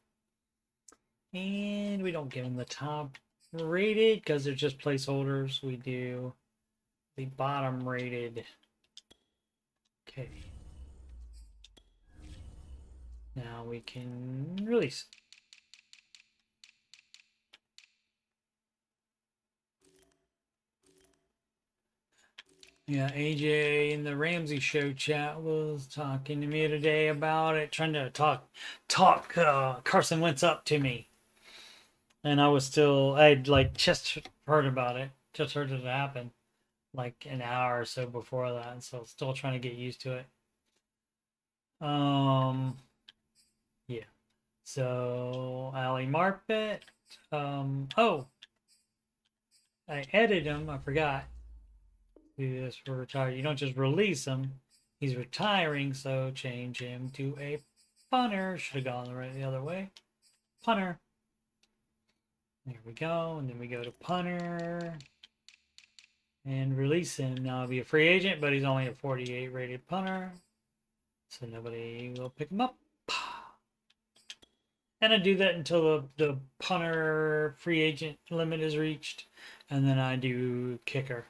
And we don't give them the top rated because they're just placeholders. We do the bottom rated. Okay. Now we can release. Yeah, AJ in the Ramsey show chat was talking to me today about it, trying to talk Carson Wentz up to me. And I'd like just heard about it, just heard it happen like an hour or so before that. So still trying to get used to it. Yeah. So Ali Marpet. Oh, I edited him. I forgot. Do this for retire. You don't just release him. He's retiring, so change him to a punter. Should have gone the other way. Punter. There we go. And then we go to punter. And release him. Now he'll be a free agent, but he's only a 48 rated punter. So nobody will pick him up. And I do that until the punter free agent limit is reached. And then I do kicker.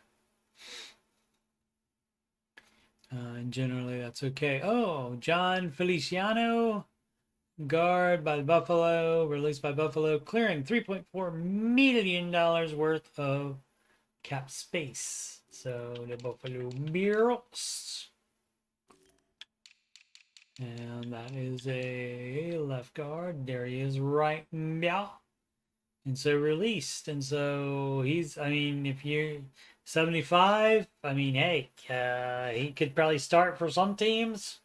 And generally that's okay. Oh, John Feliciano, guard by Buffalo, released by Buffalo, clearing $3.4 million worth of cap space. So the Buffalo Bills. And that is a left guard. There he is right now. And so released. And so he's, I mean, if you're 75, I mean, hey, he could probably start for some teams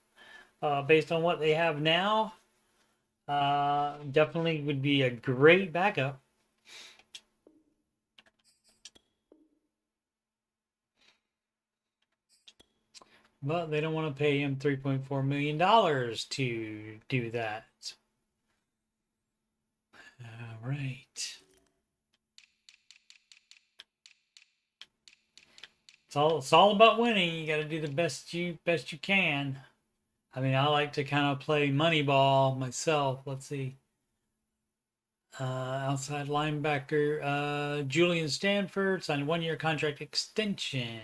based on what they have now. Definitely would be a great backup. But they don't want to pay him $3.4 million to do that. All right. It's all about winning. You got to do the best you can. I mean, I like to kind of play Moneyball myself. Let's see. Outside linebacker Julian Stanford signed a 1-year contract extension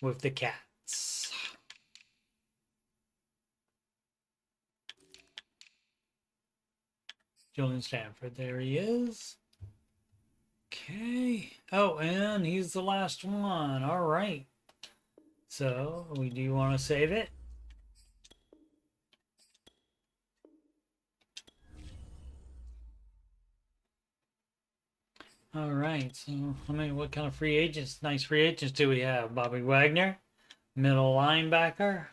with the Cats. Julian Stanford, there he is. Okay. Oh, and he's the last one. All right. So we do want to save it. All right. So, I mean, what kind of free agents? Nice free agents do we have? Bobby Wagner, middle linebacker.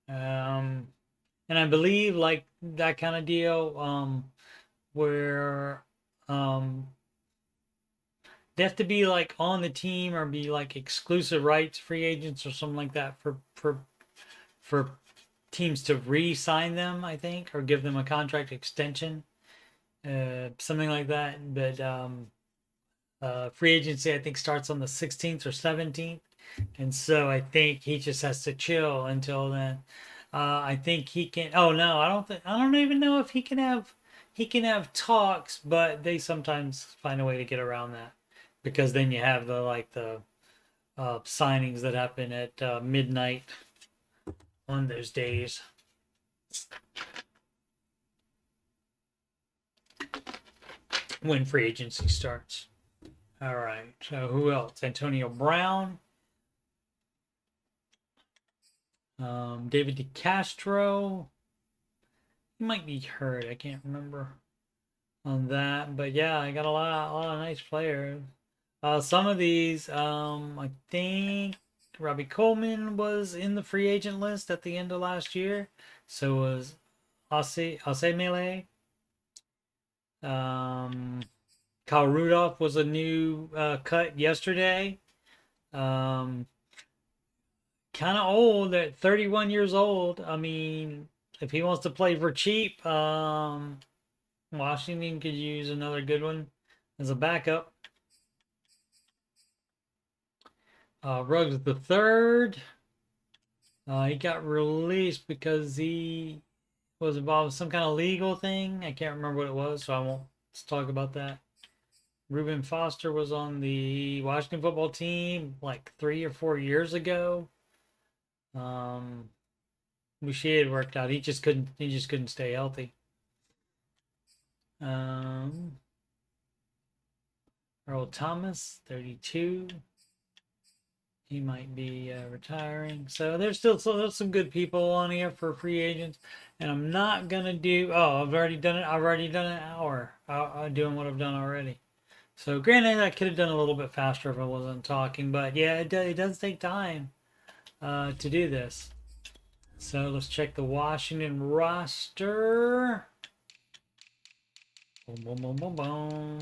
And I believe like that kind of deal, where they have to be like on the team or be like exclusive rights free agents or something like that for teams to re-sign them, I think, or give them a contract extension, something like that. But free agency I think starts on the 16th or 17th, and so I think he just has to chill until then. I think he can. Oh no, I don't even know if he can have. he can have talks, but they sometimes find a way to get around that, because then you have the signings that happen at midnight on those days. When free agency starts. All right. So who else? Antonio Brown. David DeCastro. He might be hurt. I can't remember on that. But yeah, I got a lot of nice players. Some of these, I think Robbie Coleman was in the free agent list at the end of last year. So was Osemele. Kyle Rudolph was a new cut yesterday. Kind of old at 31 years old. I mean, if he wants to play for cheap, Washington could use another good one as a backup. Ruggs the third. He got released because he was involved with some kind of legal thing. I can't remember what it was, so I won't talk about that. Reuben Foster was on the Washington football team like 3 or 4 years ago. Wish he had worked out. He just couldn't stay healthy. Earl Thomas, 32. He might be retiring. So there's still some good people on here for free agents. And I'm not going to do... Oh, I've already done it. I've already done an hour doing what I've done already. So granted, I could have done a little bit faster if I wasn't talking. But yeah, it does take time to do this. So let's check the Washington roster. Boom, boom, boom, boom, boom.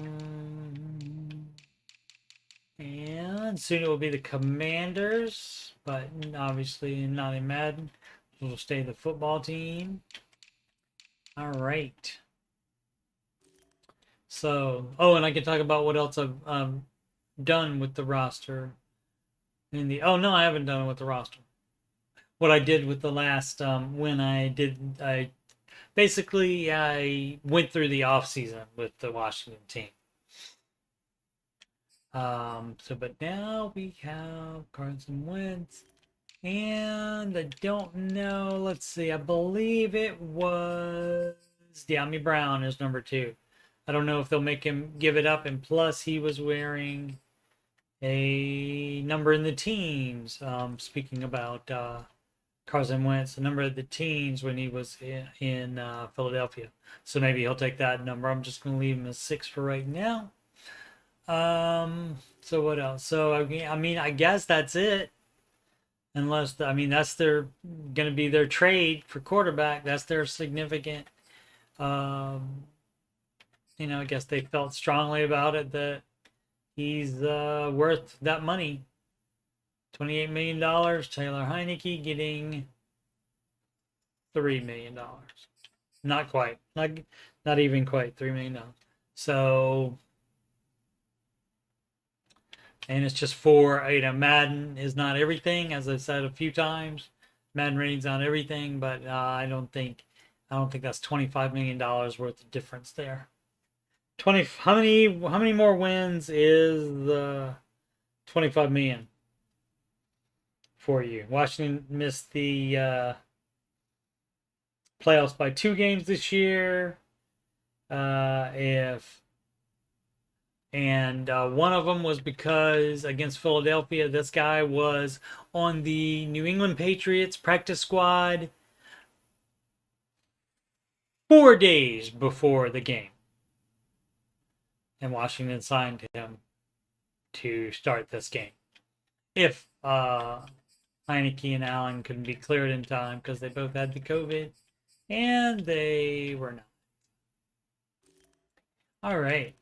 And soon it will be the Commanders, but obviously not in Madden. It will stay the football team. All right. So, and I can talk about what else I've done with the roster. Oh no, I haven't done it with the roster. What I did with the last when I basically went through the off season with the Washington team. But now we have Carson Wentz, and I don't know. Let's see. I believe it was De'Ami Brown is number 2. I don't know if they'll make him give it up, and plus he was wearing a number in the teens. Speaking about Carson Wentz, the number of the teens when he was in Philadelphia. So maybe he'll take that number. I'm just going to leave him as 6 for right now. So what else? So I mean, I guess that's it. Unless that's gonna be their trade for quarterback. That's their significant. I guess they felt strongly about it that he's worth that money. $28 million. Taylor Heineke getting $3 million. Not quite. Not even quite $3 million. So. And it's just for, Madden is not everything, as I've said a few times. Madden rating's not everything, but I don't think that's $25 million worth of difference there. How many more wins is the 25 million for you? Washington missed the playoffs by 2 games this year. One of them was because against Philadelphia, this guy was on the New England Patriots practice squad 4 days before the game. And Washington signed him to start this game. If Heineke and Allen couldn't be cleared in time because they both had the COVID, and they were not. All right.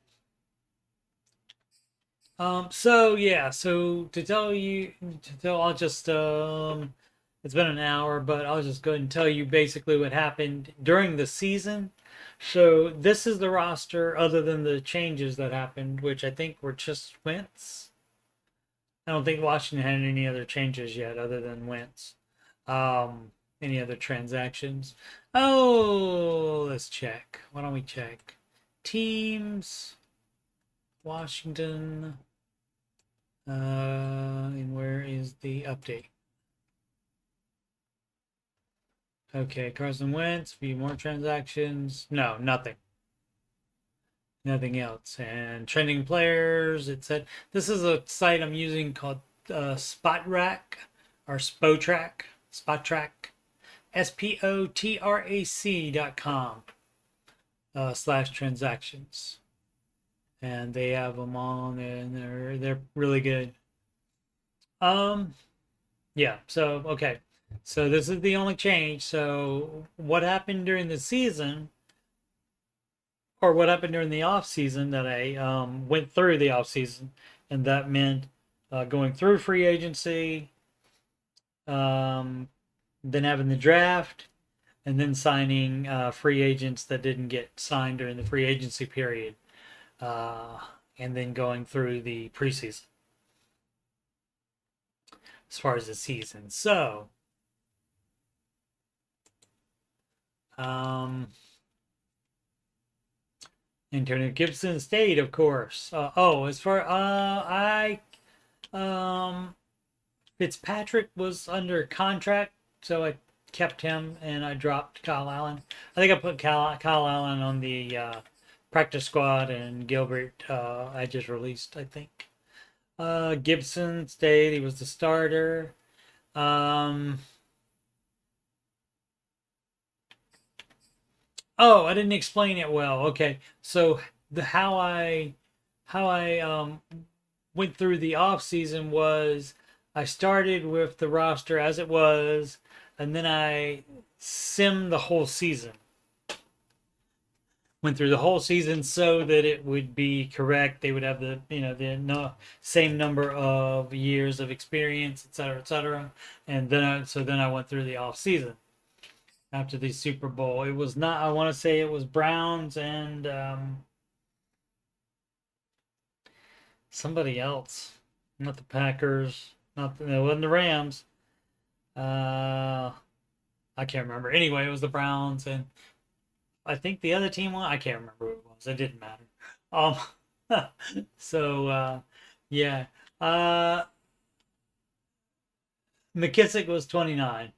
So to tell I'll just, it's been an hour, but I'll just go ahead and tell you basically what happened during the season. So this is the roster other than the changes that happened, which I think were just Wentz. I don't think Washington had any other changes yet other than Wentz. Any other transactions? Oh, let's check. Why don't we check? Teams, Washington, and where is the update? Okay, Carson Wentz, few more transactions. No, nothing. Nothing else. And trending players, it said this is a site I'm using called SpotRack or Spotrac, SpotTrack, SPOTRAC.com /transactions. And they have them on and they're really good. Yeah, so okay. So this is the only change. So what happened during the season, or what happened during the off season that I went through the off season, and that meant going through free agency, then having the draft, and then signing free agents that didn't get signed during the free agency period, uh, and then going through the preseason as far as the season. So, Antonio Gibson stayed, of course. As far I Fitzpatrick was under contract, so I kept him and I dropped Kyle Allen. I think I put Kyle Allen on the practice squad, and Gilbert I just released, I think. Gibson stayed. He was the starter. Oh, I didn't explain it well. Okay, so the how I went through the off season was I started with the roster as it was, and then I simmed the whole season. Went through the whole season so that it would be correct. They would have the same number of years of experience, etc., etc. And then I went through the off season after the Super Bowl. It was not. I want to say it was Browns and somebody else, not the Packers, not the, it wasn't the Rams. Uh, I can't remember. Anyway, it was the Browns, and I think the other team won. I can't remember who it was. It didn't matter. Um, so yeah. Uh, McKissick was 29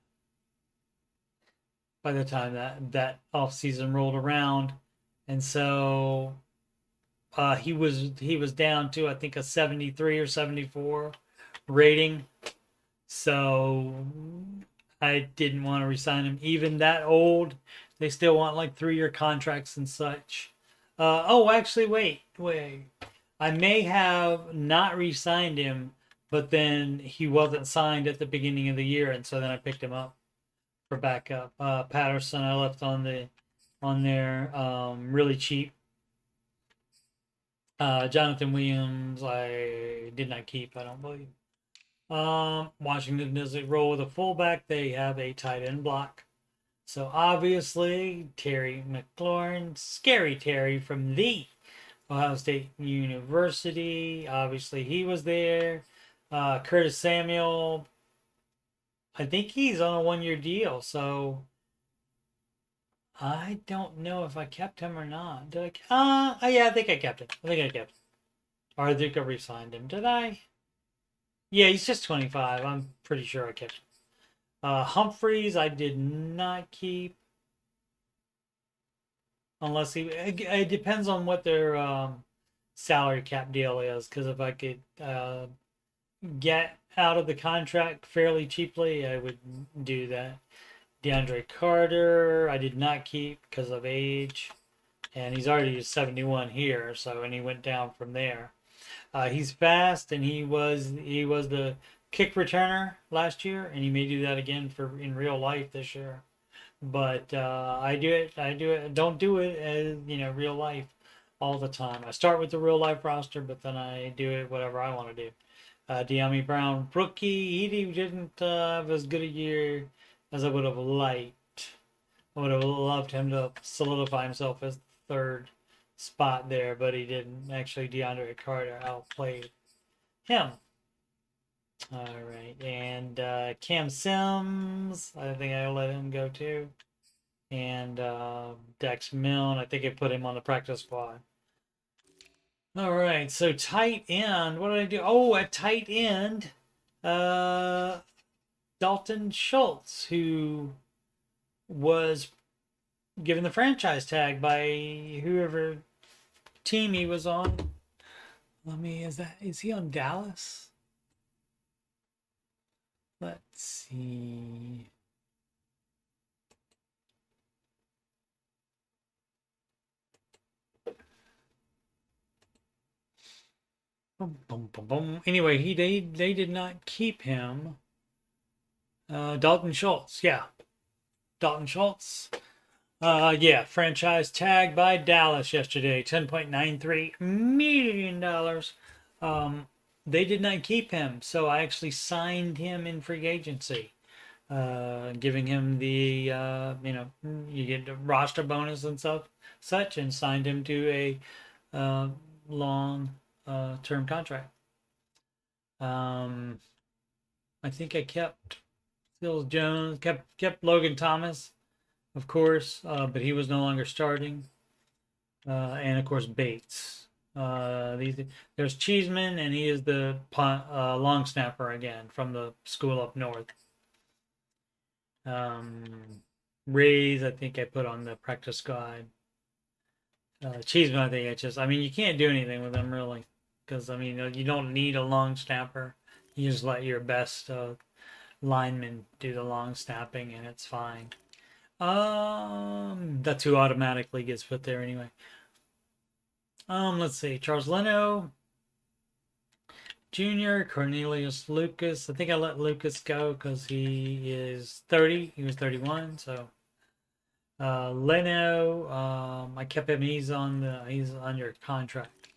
by the time that off season rolled around, and so he was down to I think a 73 or 74 rating. So I didn't want to resign him. Even that old, they still want like 3-year contracts and such. Actually, wait. I may have not re-signed him, but then he wasn't signed at the beginning of the year, and so then I picked him up for backup. Patterson I left on there really cheap. Jonathan Williams I did not keep, I don't believe. Washington doesn't roll with a fullback. They have a tight end block. So obviously, Terry McLaurin, Scary Terry from the Ohio State University. Obviously, he was there. Curtis Samuel, I think he's on a 1-year deal. So I don't know if I kept him or not. Did I? Yeah, I think I kept him. Or I think I re-signed him. Did I? Yeah, he's just 25. I'm pretty sure I kept him. Humphreys, I did not keep. Unless it depends on what their salary cap deal is. Because if I could get out of the contract fairly cheaply, I would do that. DeAndre Carter, I did not keep because of age. And he's already 71 here, and he went down from there. He's fast, and he was the kick returner last year, and he may do that again in real life this year. But I don't do it as real life all the time. I start with the real life roster, but then I do it whatever I want to do. De'Ami Brown, rookie, he didn't have as good a year as I would have liked. I would have loved him to solidify himself as the third spot there, but he didn't. Actually, DeAndre Carter outplayed him. All right, and Cam Sims, I think I let him go too. And Dex Milne, I think I put him on the practice squad. All right, so tight end. What did I do? Oh, at tight end, uh, Dalton Schultz, who was given the franchise tag by whoever team he was on. Is he on Dallas? Let's see. Boom, boom, boom, boom. Anyway, they did not keep him. Dalton Schultz, yeah, Dalton Schultz. Yeah, franchise tag by Dallas yesterday, $10.93 million. They did not keep him, so I actually signed him in free agency, giving him the you get a roster bonus and such, and signed him to a long term contract. I think I kept Phil Jones, kept Logan Thomas, of course, but he was no longer starting. And of course Bates. There's Cheeseman, and he is the long snapper again from the school up north. Rays, I think I put on the practice squad. Cheeseman, I think you can't do anything with him really, because you don't need a long snapper. You just let your best lineman do the long snapping, and it's fine. That's who automatically gets put there anyway. Let's see. Charles Leno Jr., Cornelius Lucas. I think I let Lucas go because he is 30. He was 31, so Leno, I kept him. He's on your contract.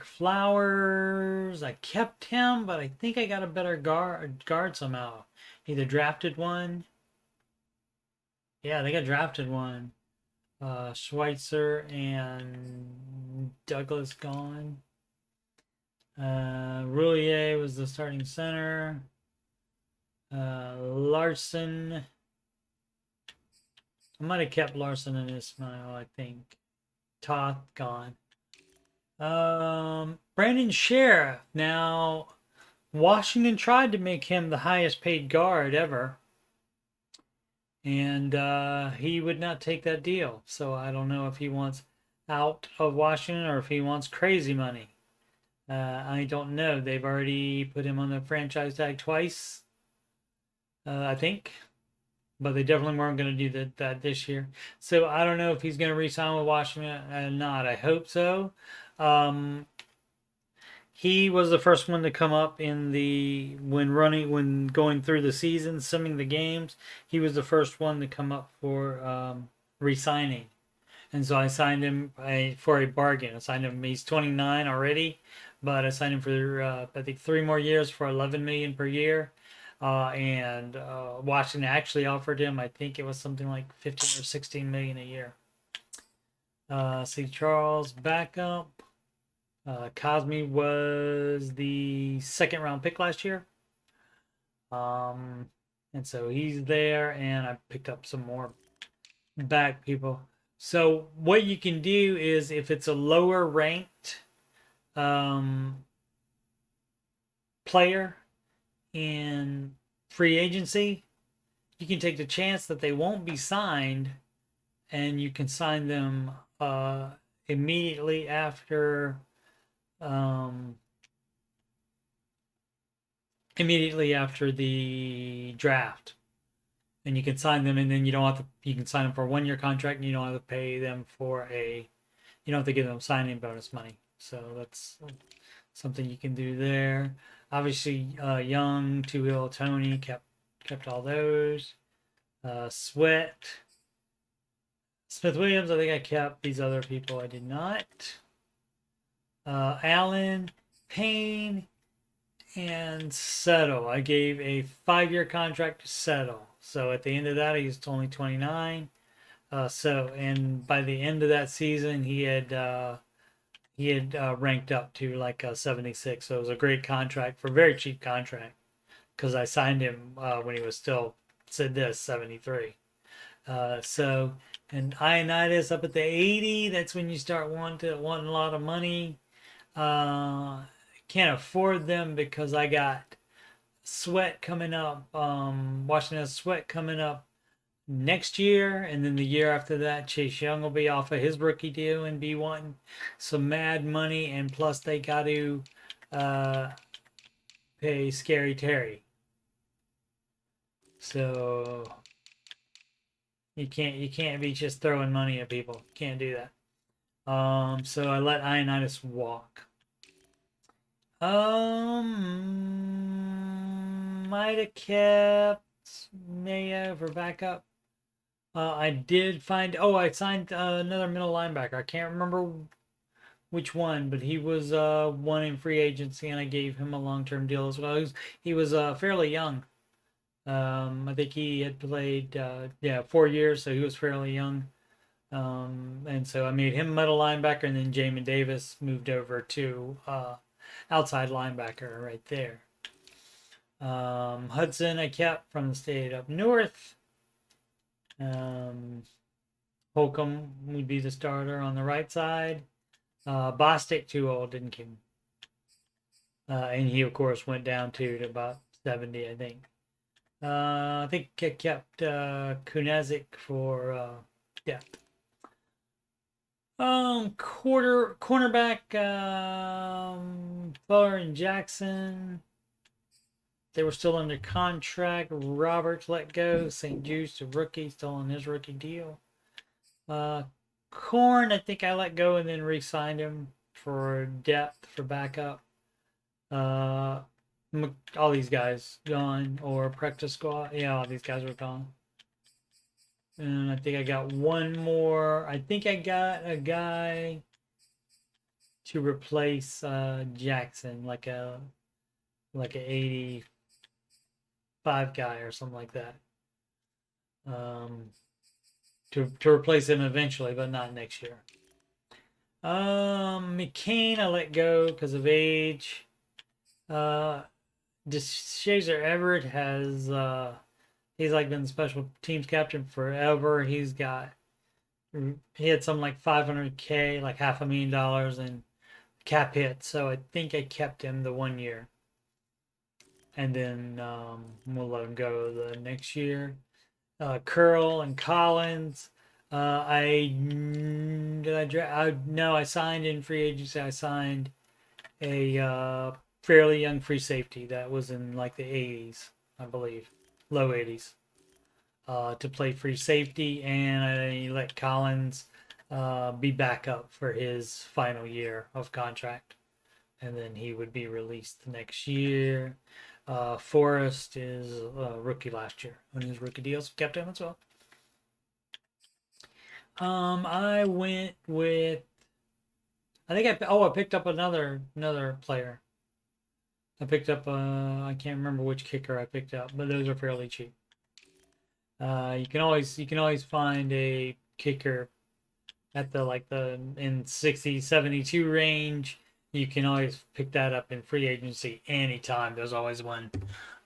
Flowers, I kept him, but I think I got a better guard somehow. Either drafted one. Yeah, they got drafted one. Schweitzer and Douglas gone. Roulier was the starting center. Larson. I might have kept Larson and Ismail, I think. Toth gone. Brandon Sheriff. Now, Washington tried to make him the highest paid guard ever. And he would not take that deal. So I don't know if he wants out of Washington or if he wants crazy money. I don't know. They've already put him on the franchise tag twice, I think. But they definitely weren't going to do that this year. So I don't know if he's going to re-sign with Washington or not. I hope so. He was the first one to come up when going through the season, simming the games. He was the first one to come up for re-signing, and so I signed him for a bargain. I signed him. He's 29 already, but I signed him for I think 3 more years for $11 million per year. And Washington actually offered him, I think it was something like 15 or 16 million a year. See Charles backup. Cosme was the 2nd round pick last year. And so he's there, and I picked up some more back people. So what you can do is, if it's a lower ranked player in free agency, you can take the chance that they won't be signed, and you can sign them immediately after the draft, and you can sign them, and then you can sign them for a 1-year contract, and you don't have to pay them you don't have to give them signing bonus money. So that's something you can do there. Obviously, Young, Tuhill, Tony kept all those. Sweat, Smith Williams, I think I kept. These other people I did not. Allen, Payne, and Settle. I gave a 5-year contract to Settle. So at the end of that, he was only 29. And by the end of that season, he he had ranked up to like a 76. So it was a great contract for a very cheap contract because I signed him when he was still, said this, 73. So, and Ioannidis up at the 80. That's when you start wanting a lot of money. Can't afford them because I got Sweat coming up. Washington has Sweat coming up next year, and then the year after that, Chase Young will be off of his rookie deal and be wanting some mad money, and plus they got to pay Scary Terry. So you can't be just throwing money at people. Can't do that. So I let Ioannidis walk. Might have kept Mayo for backup. I did find. Oh, I signed another middle linebacker. I can't remember which one, but he was one in free agency, and I gave him a long-term deal as well. He was fairly young. I think he had played 4 years, so he was fairly young. And so I made him middle linebacker, and then Jamin Davis moved over to outside linebacker right there. Hudson I kept from the state up north. Holcomb would be the starter on the right side. Bostic too old, didn't keep him. And he of course went down to about 70, I think. I think I kept Kunazik for depth. Cornerback Fuller and Jackson. They were still under contract. Roberts let go. St. Jude's a rookie, still on his rookie deal. Corn, I think I let go and then re-signed him for depth for backup. All these guys gone, or practice squad. Yeah, all these guys were gone. And I think I got one more. I think I got a guy to replace Jackson, like a 85 guy or something like that. To replace him eventually, but not next year. McCain I let go because of age. Shazer Everett has he's like been special teams captain forever. He had something like $500K, like $500,000 in cap hit. So I think I kept him the 1 year, and then we'll let him go the next year. Curl and Collins. I signed in free agency. I signed a fairly young free safety that was in like the 80s, I believe, low 80s, to play free safety, and I let Collins be backup for his final year of contract, and then he would be released the next year. Forrest is a rookie last year on his rookie deals. Kept him as well. I went with. I think I picked up another player. I picked up I can't remember which kicker I picked up, but those are fairly cheap. You can always find a kicker at in 60, 72 range. You can always pick that up in free agency anytime. There's always one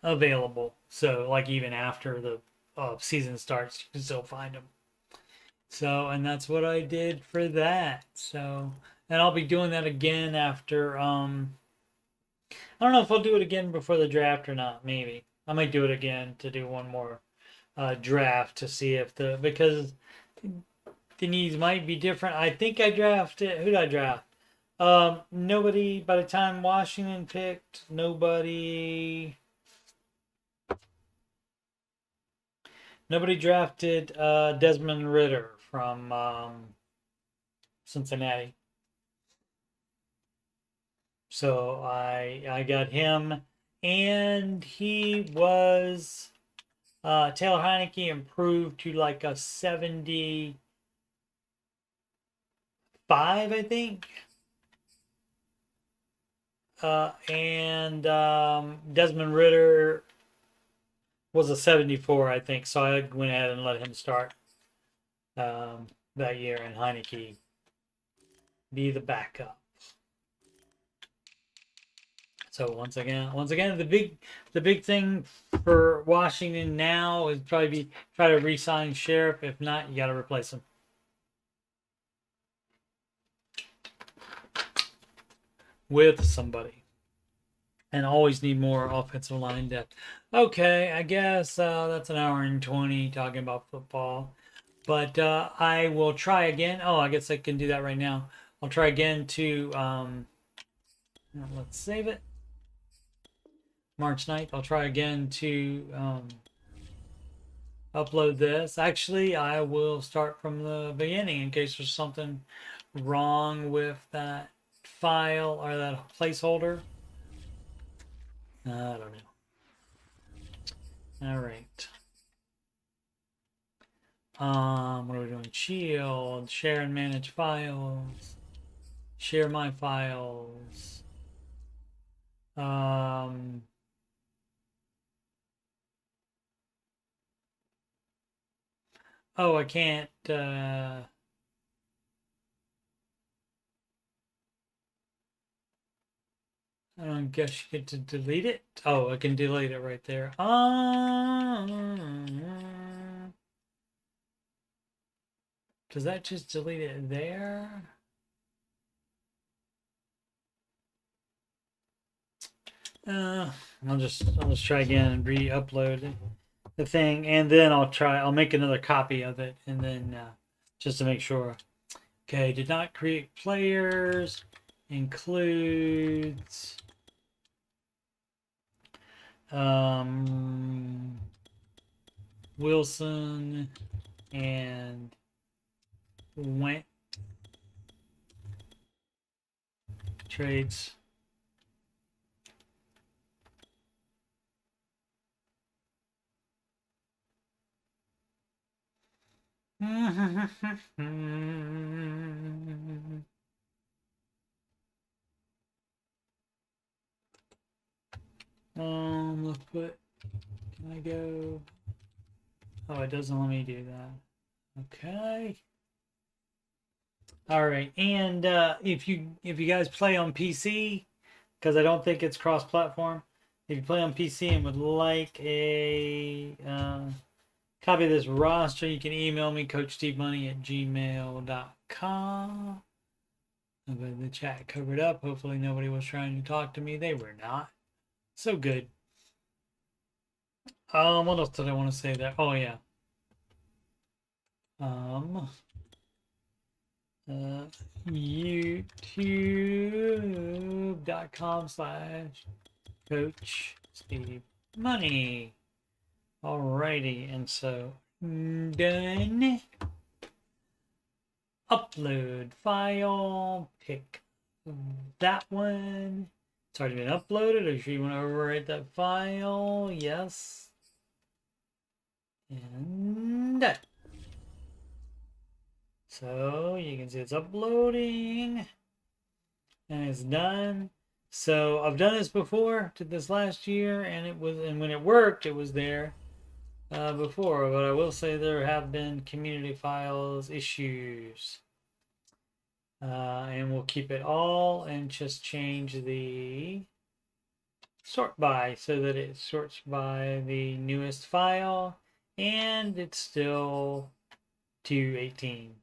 available. So like even after the season starts, you can still find them. So, and that's what I did for that. So, and I'll be doing that again after I don't know if I'll do it again before the draft or not. Maybe I might do it again to do one more draft to see if because the needs might be different. I think I drafted. Who did I draft? Nobody. By the time Washington picked, nobody drafted Desmond Ridder from Cincinnati. So I got him, and he was Taylor Heineke improved to like a 75, I think. And Desmond Ridder was a 74, I think. So I went ahead and let him start that year, and Heineke be the backup. So once again, the big thing for Washington now is probably try to re-sign Sheriff. If not, you got to replace him with somebody. And always need more offensive line depth. Okay, I guess that's an hour and 20 talking about football. But I will try again. Oh, I guess I can do that right now. I'll try again to let's save it. March 9th. I'll try again to upload this. Actually, I will start from the beginning in case there's something wrong with that file or that placeholder. I don't know. All right. What are we doing? Shield, share and manage files, share my files. Oh, I can't, I don't guess you get to delete it. Oh, I can delete it right there. Does that just delete it there? I'll just try again and re-upload the thing, and then I'll make another copy of it, and then just to make sure. Okay, did not create players, includes Wilson and Wentz trades. Let's put, can I go? Oh, it doesn't let me do that. Okay. All right, and if you guys play on PC, because I don't think it's cross-platform, if you play on PC and would like a copy of this roster, you can email me, coachstevemoney@gmail.com. But the chat covered up. Hopefully nobody was trying to talk to me. They were not. So good. What else did I want to say there? Oh yeah. YouTube.com/Coach Steve Money. Alrighty, and so done. Upload file, pick that one. It's already been uploaded, or should you want to overwrite that file? Yes. And done. So you can see it's uploading and it's done. So I've done this before, did this last year, and when it worked, it was there before. But I will say there have been community files issues, and we'll keep it all and just change the sort by so that it sorts by the newest file, and it's still 218.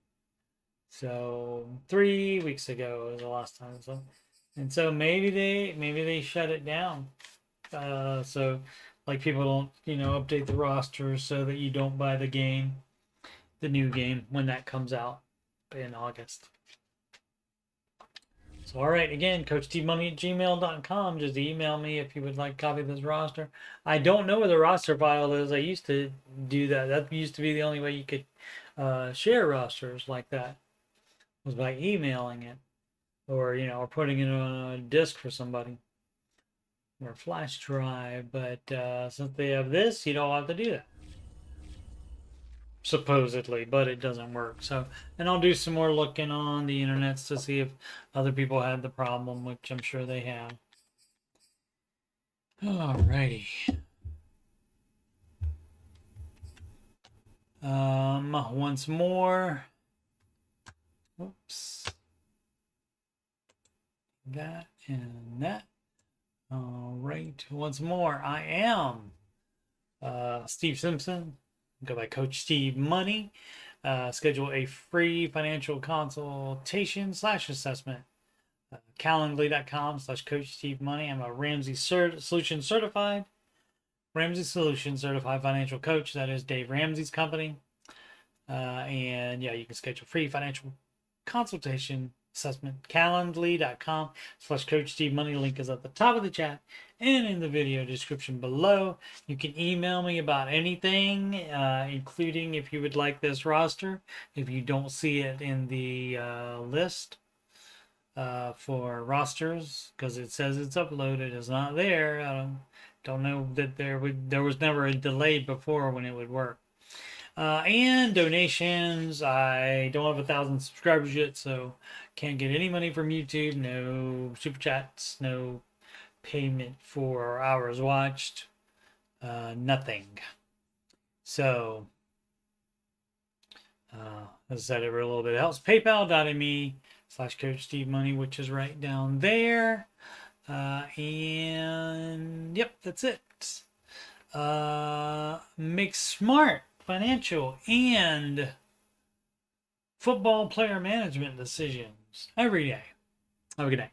So 3 weeks ago was the last time. So maybe they shut it down. So like people don't update the roster so that you don't buy the new game when that comes out in August. So all right, again, CoachTmoney@gmail.com. Just email me if you would like a copy of this roster. I don't know where the roster file is. I used to do that. That used to be the only way you could share rosters like that, was by emailing it, or or putting it on a disk for somebody, or a flash drive. But since they have this, you don't have to do that, supposedly, but it doesn't work. So, and I'll do some more looking on the internet to see if other people had the problem, which I'm sure they have. Alrighty. Once more. Oops. That and that. All right. Once more, I am Steve Simpson. Go by Coach Steve Money. Schedule a free financial consultation / assessment. Calendly.com/Coach Steve Money. I'm a Ramsey Solutions certified financial coach. That is Dave Ramsey's company. And yeah, you can schedule free financial consultation assessment. Calendly.com/Coach Steve Money. Link is at the top of the chat and in the video description below. You can email me about anything, including if you would like this roster. If you don't see it in the list for rosters, because it says it's uploaded, it's not there. I don't know that there was never a delay before when it would work. And donations. I don't have 1,000 subscribers yet, so can't get any money from YouTube. No super chats, no payment for hours watched, nothing. So, as I said, every little bit helps. PayPal.me/Coach Steve Money, which is right down there. And yep, that's it. Make smart financial and football player management decisions every day. Have a good day.